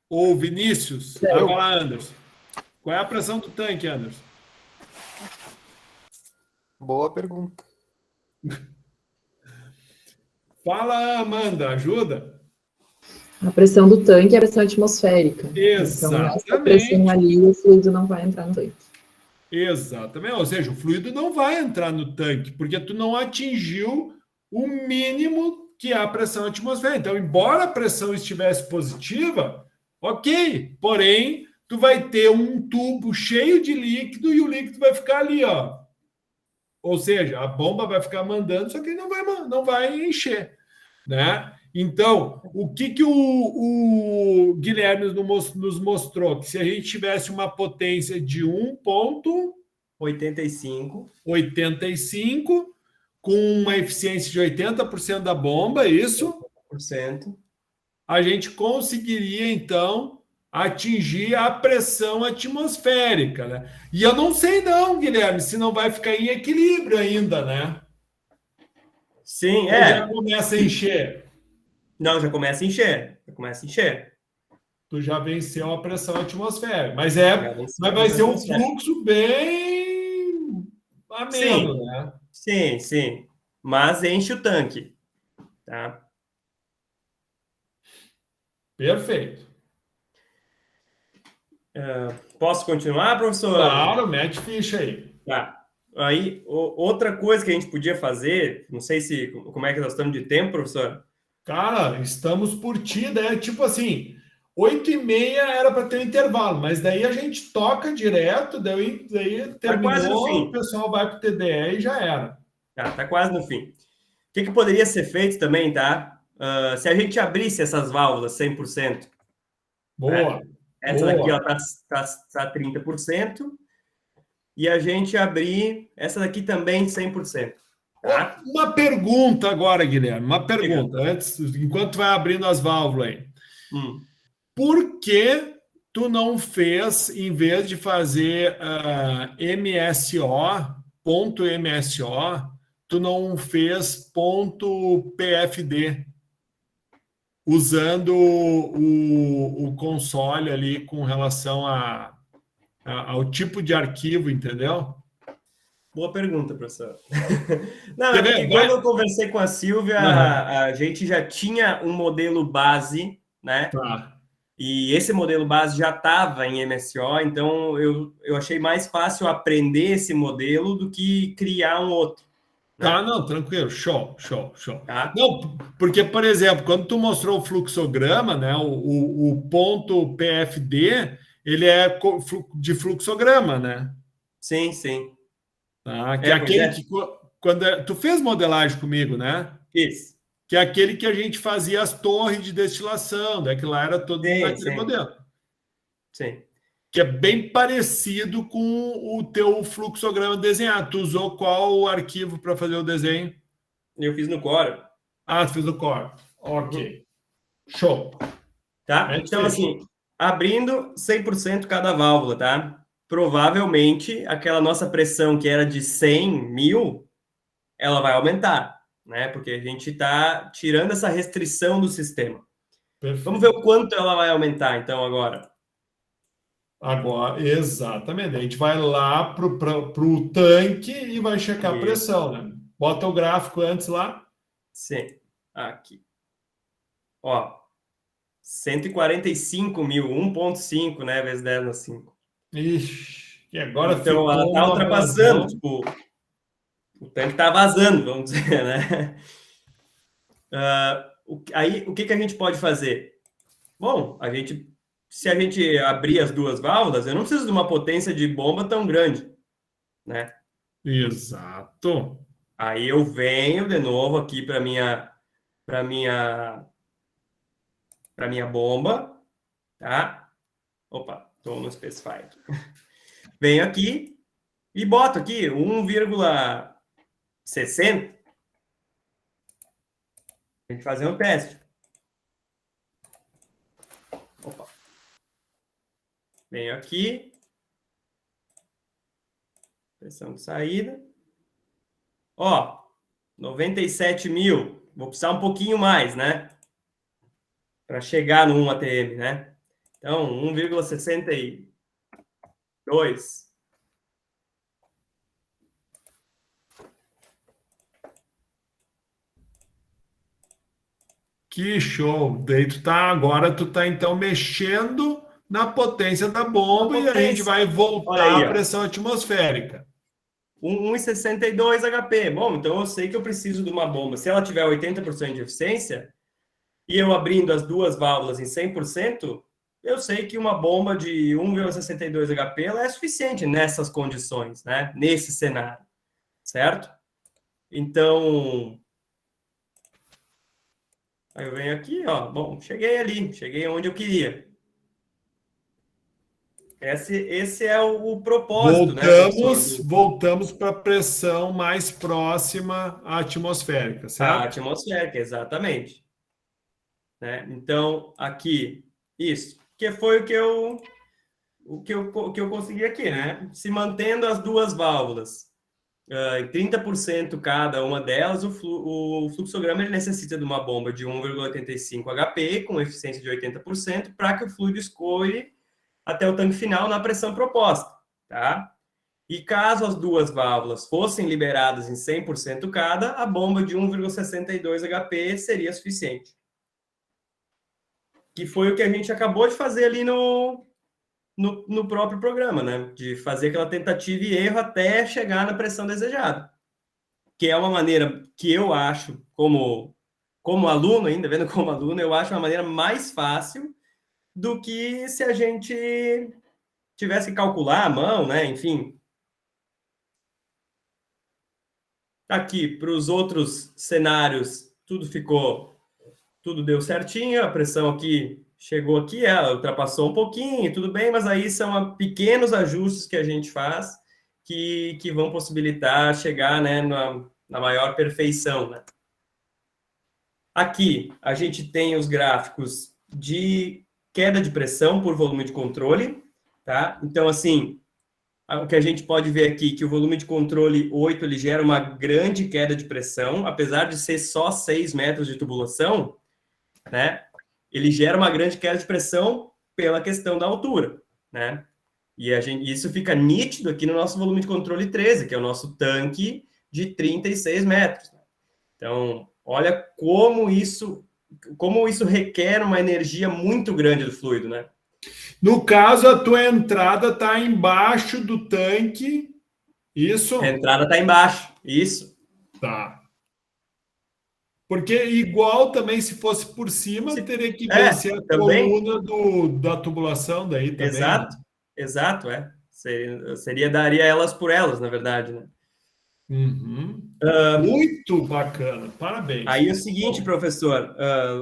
Ou Vinícius? Vai lá, Anderson. Qual é a pressão do tanque, Anderson? Boa pergunta. Fala, Amanda, ajuda. A pressão do tanque é a pressão atmosférica. Então, nessa pressão Exatamente. ali, o fluido não vai entrar no tanque. Exatamente. Ou seja, o fluido não vai entrar no tanque, porque tu não atingiu o mínimo que é a pressão atmosférica. Então, embora a pressão estivesse positiva, ok. Porém, tu vai ter um tubo cheio de líquido e o líquido vai ficar ali, ó. Ou seja, a bomba vai ficar mandando, só que não vai encher, né? Então, o que o Guilherme nos mostrou? Que se a gente tivesse uma potência de 85%. com uma eficiência de 80% da bomba, isso, 80%. a gente conseguiria, então, atingir a pressão atmosférica, né? E eu não sei não, Guilherme, se não vai ficar em equilíbrio ainda, né? Sim, Ou já começa a encher. Não, já começa a encher. Tu já venceu a pressão atmosférica. Mas vai ser um fluxo bem ameno, né? Sim. Mas enche o tanque, tá? Perfeito. Posso continuar, professor? Claro, mete ficha aí. Tá. Aí, outra coisa que a gente podia fazer, não sei como é que nós estamos de tempo, professor? Cara, estamos por ti, né? Tipo assim, 8h30 era para ter um intervalo, mas daí a gente toca direto, daí quase no terminou, fim. o pessoal vai para o TDE e já era. Tá quase no fim. O que poderia ser feito também, tá? Se a gente abrisse essas válvulas 100%. Boa. Né? Essa daqui, ó, tá 30%. E a gente abrir essa daqui também 100%. Tá? Uma pergunta agora, Guilherme. Uma pergunta, antes, enquanto vai abrindo as válvulas aí. Por que tu não fez, em vez de fazer ponto MSO, tu não fez ponto PFD, usando o console ali com relação ao tipo de arquivo, entendeu? Boa pergunta, professor. Não, é porque quando eu conversei com a Silvia, a gente já tinha um modelo base, né? Tá. E esse modelo base já estava em MSO, então eu achei mais fácil aprender esse modelo do que criar um outro. Né? Tá, não, tranquilo, show. Tá? Não, porque, por exemplo, quando tu mostrou o fluxograma, né, o ponto PFD, ele é de fluxograma, né? Sim. Tá? Que é aquele que, quando tu fez modelagem comigo, né? Isso. Que é aquele que a gente fazia as torres de destilação, né? Que lá era todo naquele modelo. Sim. Que é bem parecido com o teu fluxograma desenhado. Tu usou qual arquivo para fazer o desenho? Eu fiz no Core. Ah, tu fez no Core. Ok. Show. Tá? Então, assim, abrindo 100% cada válvula, tá? Provavelmente, aquela nossa pressão que era de 100.000, ela vai aumentar, né? Porque a gente está tirando essa restrição do sistema. Perfeito. Vamos ver o quanto ela vai aumentar, então, agora. Agora, exatamente. A gente vai lá para o tanque e vai checar a pressão, né? Bota o gráfico antes lá. Sim. Aqui. Ó. 145.000, 1.5, né? Vezes 10 na 5. Ixi, e agora então, ela está ultrapassando. Tipo, o tanque está vazando, vamos dizer, né? Aí, o que a gente pode fazer? Bom, se a gente abrir as duas válvulas, eu não preciso de uma potência de bomba tão grande, né? Exato. Aí eu venho de novo aqui para minha bomba, tá? Opa, estou no Specify. Venho aqui e boto aqui 1,60. A gente fazer um teste. Opa. Venho aqui. Pressão de saída. Ó, 97.000. Vou precisar um pouquinho mais, né? Para chegar no 1 ATM, né? Então, 1,62. Que show! Daí agora tu tá então mexendo na potência da bomba e a gente vai voltar à pressão atmosférica. 1,62 HP. Bom, então eu sei que eu preciso de uma bomba. Se ela tiver 80% de eficiência e eu abrindo as duas válvulas em 100%, eu sei que uma bomba de 1,62 HP ela é suficiente nessas condições, né? Nesse cenário, certo? Então, aí eu venho aqui, ó. Bom, cheguei onde eu queria. Esse é o propósito, né? Voltamos para a pressão mais próxima à atmosférica, certo? A atmosférica, exatamente. Né? Então, aqui, isso. Que foi o que eu consegui aqui, né? Se mantendo as duas válvulas em 30% cada uma delas, o fluxograma ele necessita de uma bomba de 1,85 HP com eficiência de 80% para que o fluido escoe até o tanque final na pressão proposta, tá? E caso as duas válvulas fossem liberadas em 100% cada, a bomba de 1,62 HP seria suficiente. Que foi o que a gente acabou de fazer ali no próprio programa, né? De fazer aquela tentativa e erro até chegar na pressão desejada. Que é uma maneira que eu acho, como aluno ainda, vendo como aluno, eu acho uma maneira mais fácil do que se a gente tivesse que calcular à mão, né? Enfim. Aqui, para os outros cenários, tudo deu certinho, a pressão aqui chegou aqui, ela ultrapassou um pouquinho, tudo bem, mas aí são pequenos ajustes que a gente faz que vão possibilitar chegar, né, na maior perfeição, né? Aqui, a gente tem os gráficos de queda de pressão por volume de controle, tá? Então, assim, o que a gente pode ver aqui, que o volume de controle 8, ele gera uma grande queda de pressão, apesar de ser só 6 metros de tubulação, né? Ele gera uma grande queda de pressão pela questão da altura, né? E isso fica nítido aqui no nosso volume de controle 13, que é o nosso tanque de 36 metros. Então, olha como isso requer uma energia muito grande do fluido, né? No caso, a tua entrada está embaixo do tanque, isso? A entrada está embaixo, isso. Tá. Porque igual também, se fosse por cima, teria que vencer a coluna da tubulação daí também. Exato. Daria elas por elas, na verdade, né? Uhum. Muito bacana, parabéns. Aí é o seguinte, professor,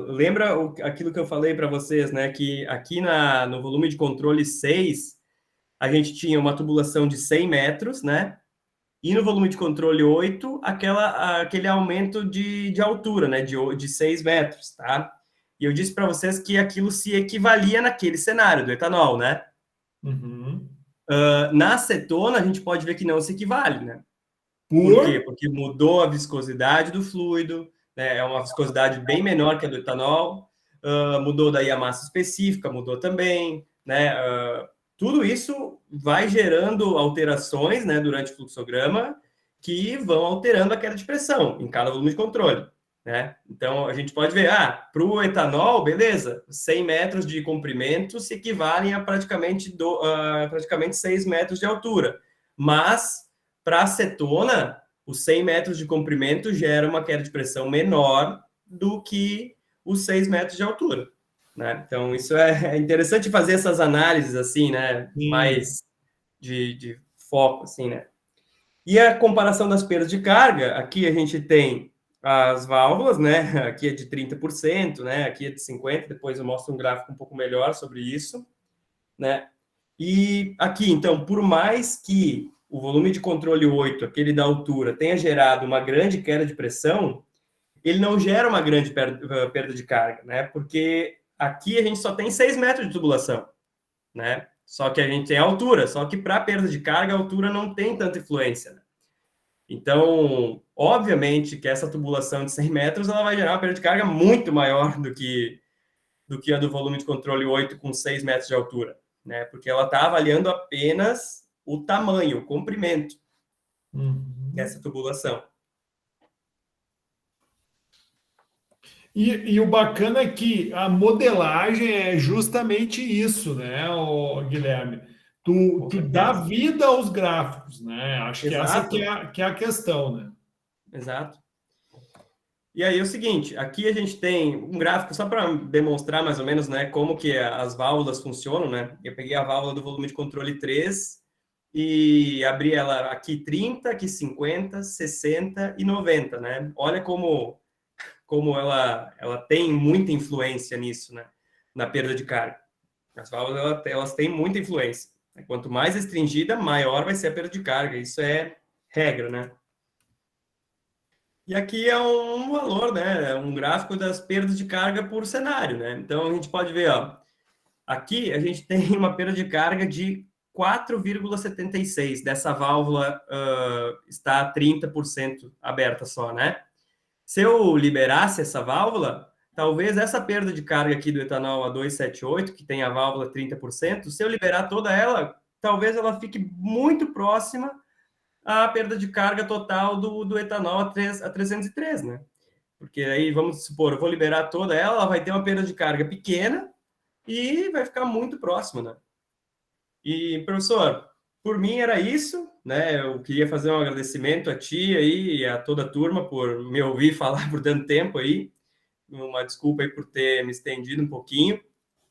lembra aquilo que eu falei para vocês, né? Que aqui no volume de controle 6, a gente tinha uma tubulação de 100 metros, né? E no volume de controle 8, aquele aumento de altura, né? De 6 metros, tá? E eu disse para vocês que aquilo se equivalia naquele cenário do etanol, né? Uhum. Na acetona, a gente pode ver que não se equivale, né? Por quê? Porque mudou a viscosidade do fluido, né? É uma viscosidade bem menor que a do etanol, mudou daí a massa específica, mudou também, né? Tudo isso vai gerando alterações, né, durante o fluxograma que vão alterando a queda de pressão em cada volume de controle, né? Então, a gente pode ver, para o etanol, beleza, 100 metros de comprimento se equivalem a praticamente 6 metros de altura, mas para a acetona, os 100 metros de comprimento gera uma queda de pressão menor do que os 6 metros de altura, né? Então, isso é interessante fazer essas análises, assim, né? Mais de foco, assim, né? E a comparação das perdas de carga, aqui a gente tem as válvulas, né? Aqui é de 30%, né? Aqui é de 50%, depois eu mostro um gráfico um pouco melhor sobre isso, né? E aqui, então, por mais que o volume de controle 8, aquele da altura, tenha gerado uma grande queda de pressão, ele não gera uma grande perda de carga, né? Porque aqui a gente só tem 6 metros de tubulação, né? Só que a gente tem a altura, só que para perda de carga, a altura não tem tanta influência, né? Então, obviamente que essa tubulação de 100 metros, ela vai gerar uma perda de carga muito maior do que a do volume de controle 8 com 6 metros de altura, né? Porque ela está avaliando apenas o tamanho, o comprimento dessa tubulação. E o bacana é que a modelagem é justamente isso, né, Guilherme? Tu dá vida aos gráficos, né? Acho que essa Exato. que é a questão, né? Exato. E aí é o seguinte, aqui a gente tem um gráfico só para demonstrar mais ou menos, né, como que as válvulas funcionam, né? Eu peguei a válvula do volume de controle 3 e abri ela aqui 30, aqui 50, 60 e 90, né? Olha como ela tem muita influência nisso, né? Na perda de carga. As válvulas, elas têm muita influência. Quanto mais restringida, maior vai ser a perda de carga. Isso é regra, né? E aqui é um valor, né? Um gráfico das perdas de carga por cenário, né? Então, a gente pode ver, ó. Aqui, a gente tem uma perda de carga de 4,76. Dessa válvula está 30% aberta só, né? Se eu liberasse essa válvula, talvez essa perda de carga aqui do etanol A278, que tem a válvula 30%, se eu liberar toda ela, talvez ela fique muito próxima à perda de carga total do etanol a 303, né? Porque aí, vamos supor, eu vou liberar toda ela vai ter uma perda de carga pequena e vai ficar muito próxima, né? E, professor, por mim era isso, né? Eu queria fazer um agradecimento a ti aí e a toda a turma por me ouvir falar por tanto tempo aí. Uma desculpa aí por ter me estendido um pouquinho.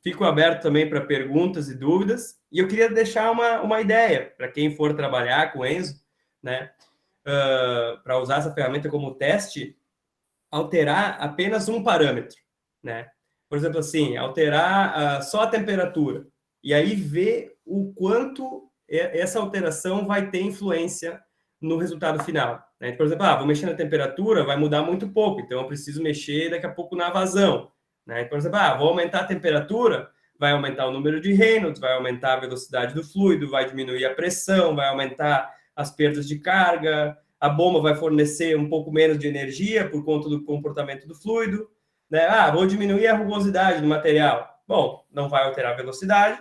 Fico aberto também para perguntas e dúvidas. E eu queria deixar uma ideia para quem for trabalhar com o Enzo, né? Para usar essa ferramenta como teste, alterar apenas um parâmetro, né? Por exemplo, assim, alterar só a temperatura. E aí ver o quanto essa alteração vai ter influência no resultado final. Né? Por exemplo, vou mexer na temperatura, vai mudar muito pouco, então eu preciso mexer daqui a pouco na vazão. Né? Por exemplo, vou aumentar a temperatura, vai aumentar o número de Reynolds, vai aumentar a velocidade do fluido, vai diminuir a pressão, vai aumentar as perdas de carga, a bomba vai fornecer um pouco menos de energia por conta do comportamento do fluido. Né? Vou diminuir a rugosidade do material. Bom, não vai alterar a velocidade.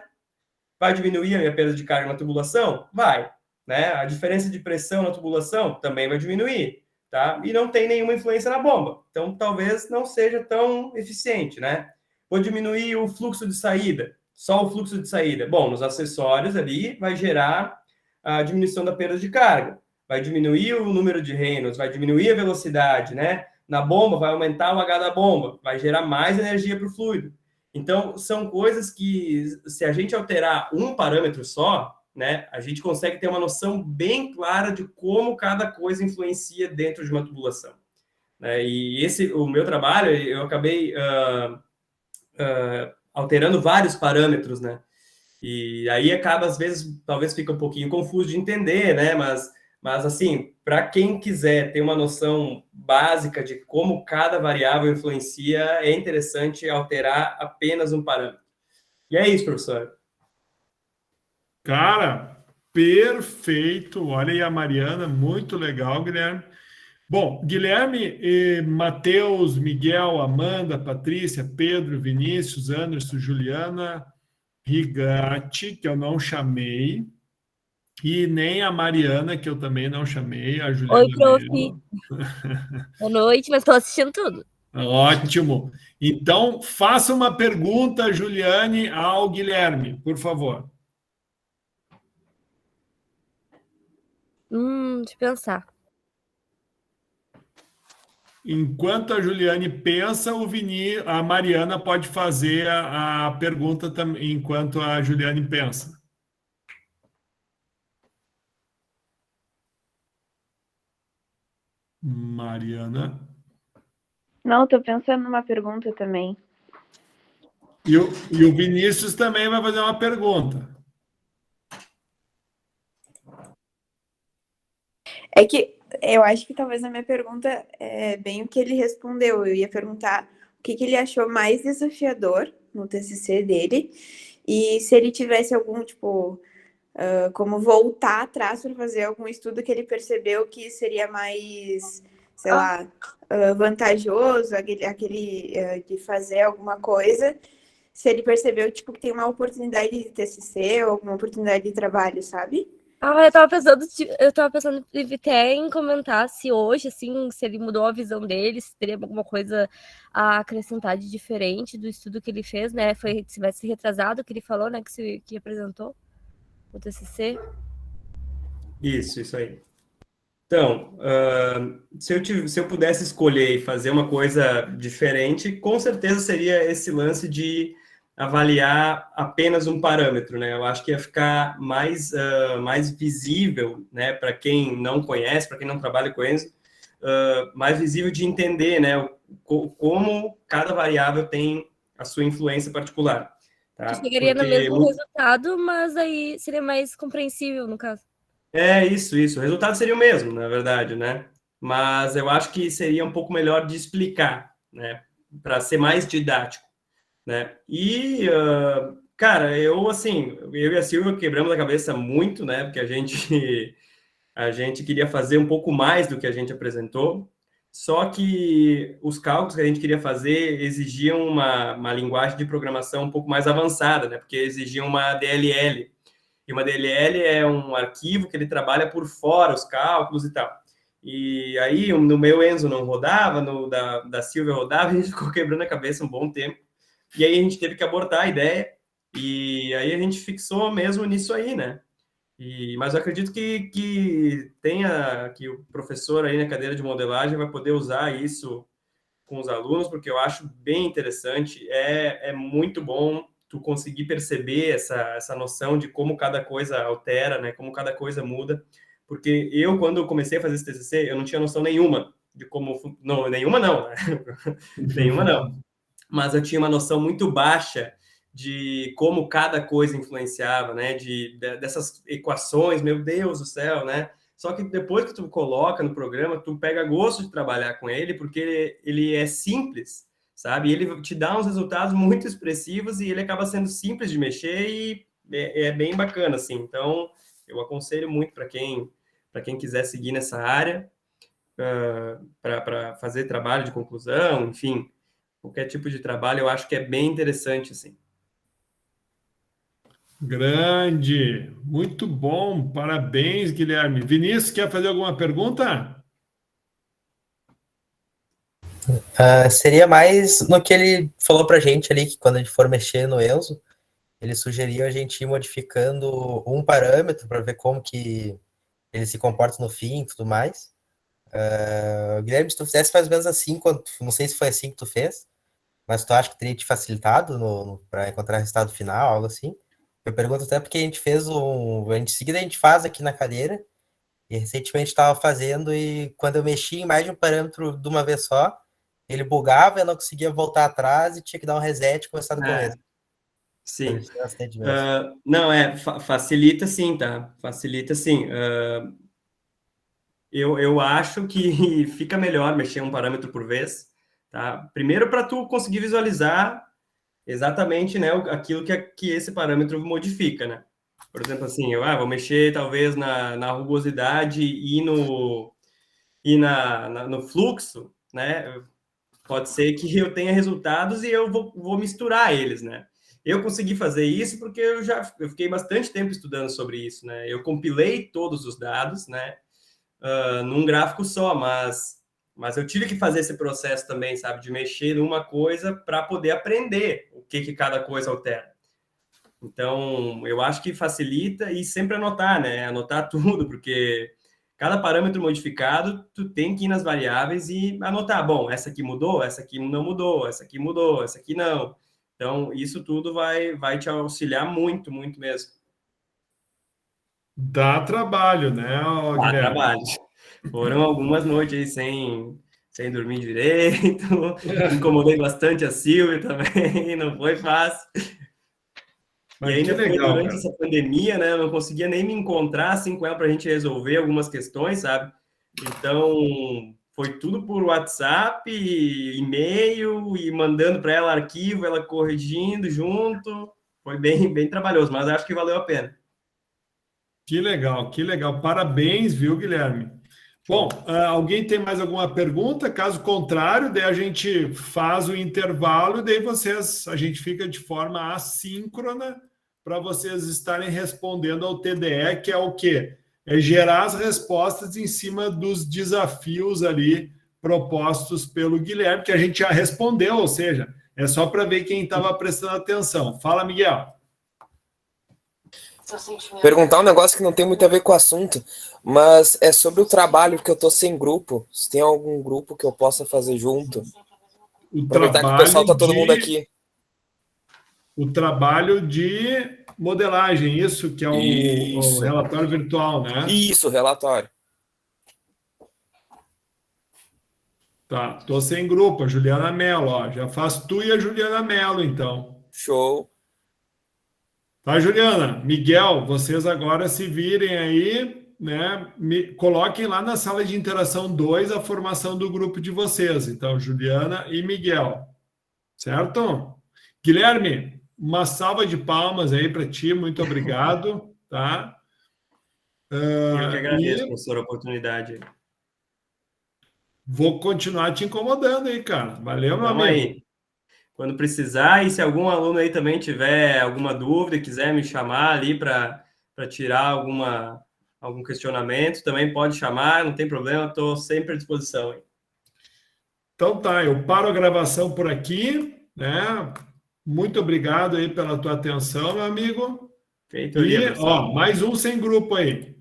Vai diminuir a minha perda de carga na tubulação? Vai. Né? A diferença de pressão na tubulação também vai diminuir. Tá? E não tem nenhuma influência na bomba. Então, talvez não seja tão eficiente. Né? Vou diminuir o fluxo de saída. Só o fluxo de saída. Bom, nos acessórios ali vai gerar a diminuição da perda de carga. Vai diminuir o número de Reynolds, vai diminuir a velocidade, né? Na bomba, vai aumentar o H da bomba, vai gerar mais energia para o fluido. Então, são coisas que, se a gente alterar um parâmetro só, né, a gente consegue ter uma noção bem clara de como cada coisa influencia dentro de uma tubulação. E o meu trabalho, eu acabei alterando vários parâmetros, né? E aí acaba, às vezes, talvez fica um pouquinho confuso de entender, né? Mas assim, para quem quiser ter uma noção básica de como cada variável influencia, é interessante alterar apenas um parâmetro. E é isso, professor. Cara, perfeito. Olha aí a Mariana, muito legal, Guilherme. Bom, Guilherme, Matheus, Miguel, Amanda, Patrícia, Pedro, Vinícius, Anderson, Juliana, Rigatti, que eu não chamei, e nem a Mariana, que eu também não chamei, a Juliana. Oi, prof. Boa noite, mas estou assistindo tudo. Ótimo. Então, faça uma pergunta, Juliane, ao Guilherme, por favor. Deixa eu pensar. Enquanto a Juliane pensa, a Mariana pode fazer a pergunta também, enquanto a Juliane pensa. Mariana. Não, estou pensando numa pergunta também. E o Vinícius também vai fazer uma pergunta. É que eu acho que talvez a minha pergunta é bem o que ele respondeu. Eu ia perguntar o que ele achou mais desafiador no TCC dele e se ele tivesse algum, como voltar atrás para fazer algum estudo que ele percebeu que seria mais, sei lá, vantajoso, aquele de fazer alguma coisa, se ele percebeu, que tem uma oportunidade de TCC ou alguma oportunidade de trabalho, sabe? Eu tava pensando até em comentar se hoje, assim, se ele mudou a visão dele, se teria alguma coisa a acrescentar de diferente do estudo que ele fez, né? Se vai ser retrasado que ele falou, né? Que apresentou o TCC. Isso aí. Então, se eu pudesse escolher e fazer uma coisa diferente, com certeza seria esse lance de avaliar apenas um parâmetro, né? Eu acho que ia ficar mais visível, né, para quem não conhece, para quem não trabalha com isso, mais visível de entender, né, como cada variável tem a sua influência particular. Tá? Que chegaria no mesmo resultado, mas aí seria mais compreensível, no caso. Isso. O resultado seria o mesmo, na verdade, né? Mas eu acho que seria um pouco melhor de explicar, né? Para ser mais didático, né? E, cara, eu e a Silvia quebramos a cabeça muito, né? Porque a gente queria fazer um pouco mais do que a gente apresentou, só que os cálculos que a gente queria fazer exigiam uma linguagem de programação um pouco mais avançada, né? Porque exigiam uma DLL. E uma DLL é um arquivo que ele trabalha por fora, os cálculos e tal. E aí, no meu Enzo não rodava, no da Silvia rodava, e a gente ficou quebrando a cabeça um bom tempo. E aí a gente teve que abortar a ideia, e aí a gente fixou mesmo nisso aí, né? Mas eu acredito que o professor aí na cadeira de modelagem vai poder usar isso com os alunos, porque eu acho bem interessante, é muito bom tu conseguir perceber essa noção de como cada coisa altera, né? Como cada coisa muda. Porque quando eu comecei a fazer esse TCC, eu não tinha noção nenhuma de como... Não, nenhuma não. Né? Nenhuma não. Mas eu tinha uma noção muito baixa de como cada coisa influenciava, né? Dessas equações, meu Deus do céu, né? Só que depois que tu coloca no programa, tu pega gosto de trabalhar com ele, porque ele é simples, sabe? Ele te dá uns resultados muito expressivos e ele acaba sendo simples de mexer e é bem bacana, assim. Então, eu aconselho muito para quem quiser seguir nessa área, para fazer trabalho de conclusão, enfim, qualquer tipo de trabalho, eu acho que é bem interessante, assim. Grande, muito bom, parabéns, Guilherme. Vinícius, quer fazer alguma pergunta? Seria mais no que ele falou pra gente ali, que quando a gente for mexer no Enzo, ele sugeriu a gente ir modificando um parâmetro para ver como que ele se comporta no fim e tudo mais. Guilherme, se tu fizesse mais ou menos assim, não sei se foi assim que tu fez, mas tu acha que teria te facilitado para encontrar resultado final, algo assim? Eu pergunto até porque a gente fez em seguida a gente faz aqui na cadeira, e recentemente estava fazendo, e quando eu mexi em mais de um parâmetro de uma vez só, ele bugava, eu não conseguia voltar atrás e tinha que dar um reset e começar do começo. Sim. Não, facilita sim, tá? Facilita sim. Eu acho que fica melhor mexer um parâmetro por vez, tá? Primeiro para tu conseguir visualizar exatamente, né, aquilo que esse parâmetro modifica, né? Por exemplo, assim, vou mexer talvez na rugosidade e no fluxo, né? Pode ser que eu tenha resultados e eu vou misturar eles, né? Eu consegui fazer isso porque eu fiquei bastante tempo estudando sobre isso, né? Eu compilei todos os dados, né? Num gráfico só, mas eu tive que fazer esse processo também, sabe? De mexer numa coisa para poder aprender o que cada coisa altera. Então, eu acho que facilita e sempre anotar, né? Anotar tudo, porque cada parâmetro modificado, tu tem que ir nas variáveis e anotar. Bom, essa aqui mudou, essa aqui não mudou, essa aqui mudou, essa aqui não. Então, isso tudo vai te auxiliar muito, muito mesmo. Dá trabalho, né, Guilherme? Dá trabalho. Foram algumas noites aí sem dormir direito. Incomodei bastante a Silvia também, não foi fácil. Mas e ainda legal, durante cara. essa pandemia, né? Eu não conseguia nem me encontrar assim com ela para a gente resolver algumas questões, sabe? Então, foi tudo por WhatsApp, e-mail, e mandando para ela arquivo, ela corrigindo junto. Foi bem trabalhoso, mas acho que valeu a pena. Que legal, que legal. Parabéns, viu, Guilherme? Bom, alguém tem mais alguma pergunta? Caso contrário, daí a gente faz o intervalo, daí a gente fica de forma assíncrona para vocês estarem respondendo ao TDE, que é o quê? É gerar as respostas em cima dos desafios ali propostos pelo Guilherme, que a gente já respondeu, ou seja, é só para ver quem estava prestando atenção. Fala, Miguel. Perguntar um negócio que não tem muito a ver com o assunto, mas é sobre o trabalho, que eu tô sem grupo. Se tem algum grupo que eu possa fazer junto. Aproveitar que o pessoal tá todo mundo aqui. O trabalho de modelagem, isso que é o relatório virtual, né? Isso, relatório. Tá, tô sem grupo, a Juliana Mello, ó. Já faz tu e a Juliana Mello, então. Show. Tá, Juliana? Miguel, vocês agora se virem aí, né? Coloquem lá na sala de interação 2 a formação do grupo de vocês. Então, Juliana e Miguel. Certo? Guilherme, uma salva de palmas aí para ti, muito obrigado, tá? Eu que agradeço, professor, a oportunidade. Vou continuar te incomodando aí, cara. Valeu, meu Vamos amigo. aí. Quando precisar, e se algum aluno aí também tiver alguma dúvida, quiser me chamar ali para tirar algum questionamento, também pode chamar, não tem problema, estou sempre à disposição. Hein? Então tá, eu paro a gravação por aqui, né? Muito obrigado aí pela tua atenção, meu amigo. Feito, E, ó, mais um sem grupo aí.